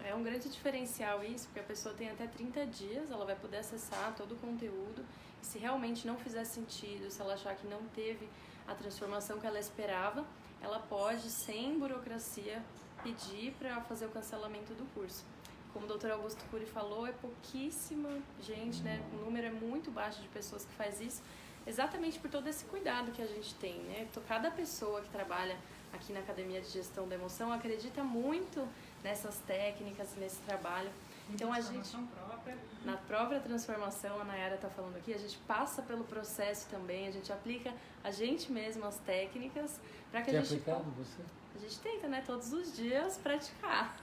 É um grande diferencial isso, porque a pessoa tem até 30 dias, ela vai poder acessar todo o conteúdo. E se realmente não fizer sentido, se ela achar que não teve a transformação que ela esperava, ela pode, sem burocracia, pedir para fazer o cancelamento do curso. Como o Dr. Augusto Cury falou, é pouquíssima gente, né? O número é muito baixo de pessoas que faz isso, exatamente por todo esse cuidado que a gente tem, né? Então, cada pessoa que trabalha aqui na Academia de Gestão da Emoção acredita muito nessas técnicas, nesse trabalho. Então, a gente, na própria transformação, a Nayara está falando aqui, a gente passa pelo processo também, a gente aplica a gente mesmo as técnicas para que a gente... Tem aplicado você? A gente tenta, né? Todos os dias praticar.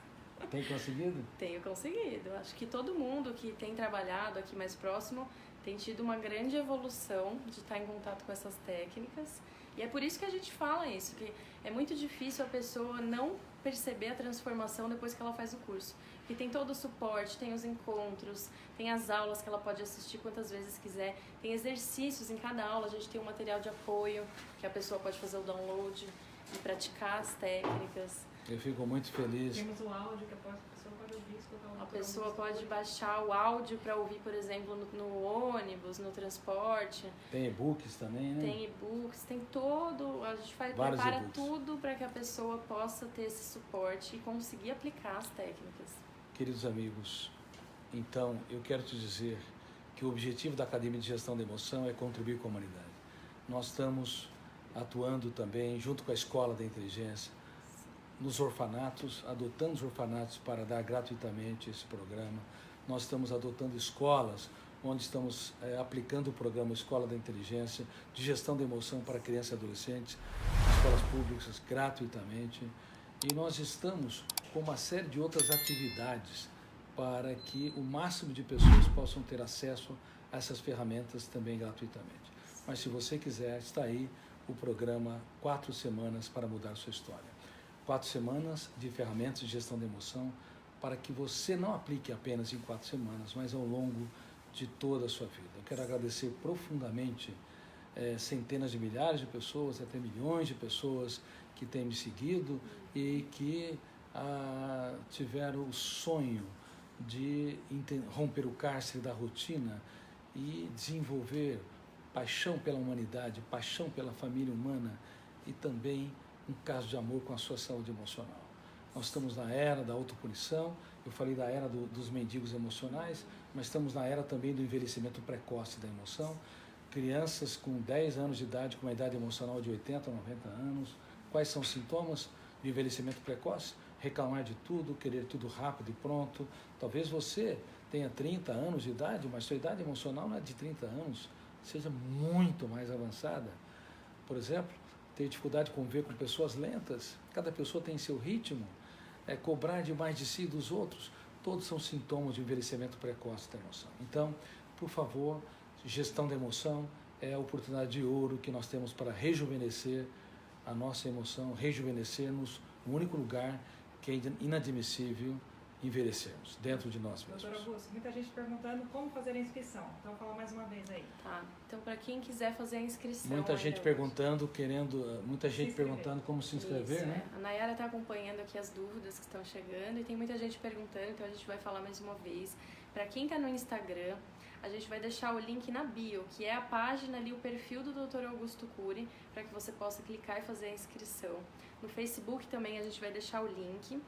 Tem conseguido? Tenho conseguido. Acho que todo mundo que tem trabalhado aqui mais próximo tem tido uma grande evolução de estar em contato com essas técnicas. E é por isso que a gente fala isso, que é muito difícil a pessoa não perceber a transformação depois que ela faz o curso. Porque tem todo o suporte, tem os encontros, tem as aulas que ela pode assistir quantas vezes quiser, tem exercícios em cada aula, a gente tem um material de apoio que a pessoa pode fazer o download e praticar as técnicas. Eu fico muito feliz. Temos o áudio que a pessoa pode ouvir, escutar. A pessoa pode baixar o áudio para ouvir, por exemplo, no ônibus, no transporte. Tem e-books também, né? Tem e-books, tem todo, a gente prepara tudo para que a pessoa possa ter esse suporte e conseguir aplicar as técnicas. Queridos amigos, então eu quero te dizer que o objetivo da Academia de Gestão da Emoção é contribuir com a humanidade. Nós estamos atuando também junto com a Escola da Inteligência, nos orfanatos, adotando os orfanatos para dar gratuitamente esse programa. Nós estamos adotando escolas onde estamos aplicando o programa Escola da Inteligência de Gestão da Emoção para crianças e adolescentes, escolas públicas gratuitamente. E nós estamos com uma série de outras atividades para que o máximo de pessoas possam ter acesso a essas ferramentas também gratuitamente. Mas se você quiser, está aí o programa 4 semanas para mudar a sua história. 4 semanas de ferramentas de gestão da emoção para que você não aplique apenas em 4 semanas, mas ao longo de toda a sua vida. Eu quero agradecer profundamente centenas de milhares de pessoas, até milhões de pessoas que têm me seguido e que tiveram o sonho de romper o cárcere da rotina e desenvolver paixão pela humanidade, paixão pela família humana e também um caso de amor com a sua saúde emocional. Nós estamos na era da autopunição, eu falei da era dos mendigos emocionais, mas estamos na era também do envelhecimento precoce da emoção. Crianças com 10 anos de idade, com uma idade emocional de 80 a 90 anos. Quais são os sintomas de envelhecimento precoce? Reclamar de tudo, querer tudo rápido e pronto. Talvez você tenha 30 anos de idade, mas sua idade emocional não é de 30 anos, seja muito mais avançada. Por exemplo, ter dificuldade de conviver com pessoas lentas, cada pessoa tem seu ritmo, cobrar demais de si e dos outros, todos são sintomas de envelhecimento precoce da emoção. Então, por favor, gestão da emoção é a oportunidade de ouro que nós temos para rejuvenescer a nossa emoção, rejuvenescermos no único lugar que é inadmissível envelhecermos, dentro de nós mesmos. Doutor Augusto, muita gente perguntando como fazer a inscrição. Então, fala mais uma vez aí. Tá. Então, para quem quiser fazer a inscrição... Muita gente perguntando, perguntando como se inscrever, isso, né? A Nayara está acompanhando aqui as dúvidas que estão chegando e tem muita gente perguntando, então a gente vai falar mais uma vez. Para quem está no Instagram, a gente vai deixar o link na bio, que é a página ali, o perfil do Dr. Augusto Cury, para que você possa clicar e fazer a inscrição. No Facebook também a gente vai deixar o link.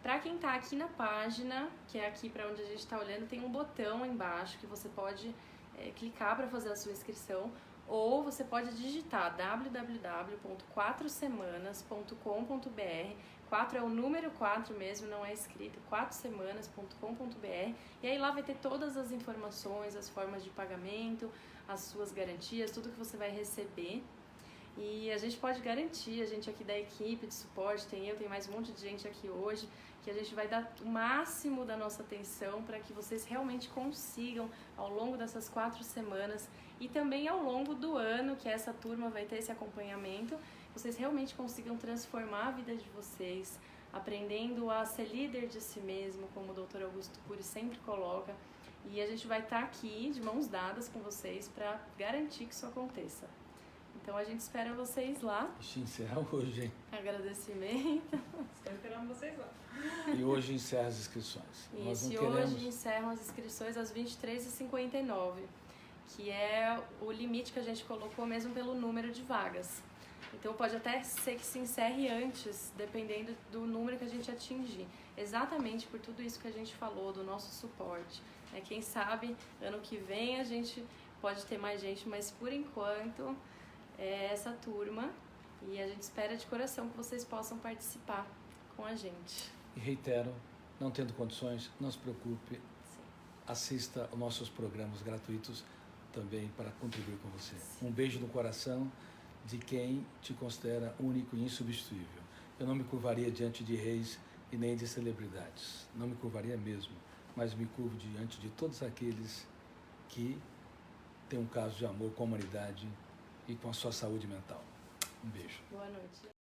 Para quem está aqui na página, que é aqui para onde a gente está olhando, tem um botão embaixo que você pode clicar para fazer a sua inscrição. ou você pode digitar www.quatrosemanas.com.br. 4 é o número 4 mesmo, não é escrito, 4semanas.com.br, e aí lá vai ter todas as informações, as formas de pagamento, as suas garantias, tudo que você vai receber. E a gente pode garantir, a gente aqui da equipe de suporte, tem mais um monte de gente aqui hoje, que a gente vai dar o máximo da nossa atenção para que vocês realmente consigam, ao longo dessas 4 semanas e também ao longo do ano, que essa turma vai ter esse acompanhamento, vocês realmente consigam transformar a vida de vocês, aprendendo a ser líder de si mesmo, como o Dr. Augusto Cury sempre coloca. E a gente vai estar aqui de mãos dadas com vocês para garantir que isso aconteça. Então a gente espera vocês lá. Ixi, encerra hoje, hein? Agradecimento. Estou esperando vocês lá. E hoje encerra as inscrições. Nós Isso, não e queremos... hoje encerram as inscrições às 23h59, que é o limite que a gente colocou mesmo pelo número de vagas. Então pode até ser que se encerre antes, dependendo do número que a gente atingir. Exatamente por tudo isso que a gente falou, do nosso suporte. Quem sabe, ano que vem a gente pode ter mais gente, mas por enquanto é essa turma. E a gente espera de coração que vocês possam participar com a gente. E reitero, não tendo condições, não se preocupe, Sim. assista aos nossos programas gratuitos também para contribuir com você. Um beijo no coração de quem te considera único e insubstituível. Eu não me curvaria diante de reis e nem de celebridades. Não me curvaria mesmo, mas me curvo diante de todos aqueles que têm um caso de amor com a humanidade e com a sua saúde mental. Um beijo. Boa noite.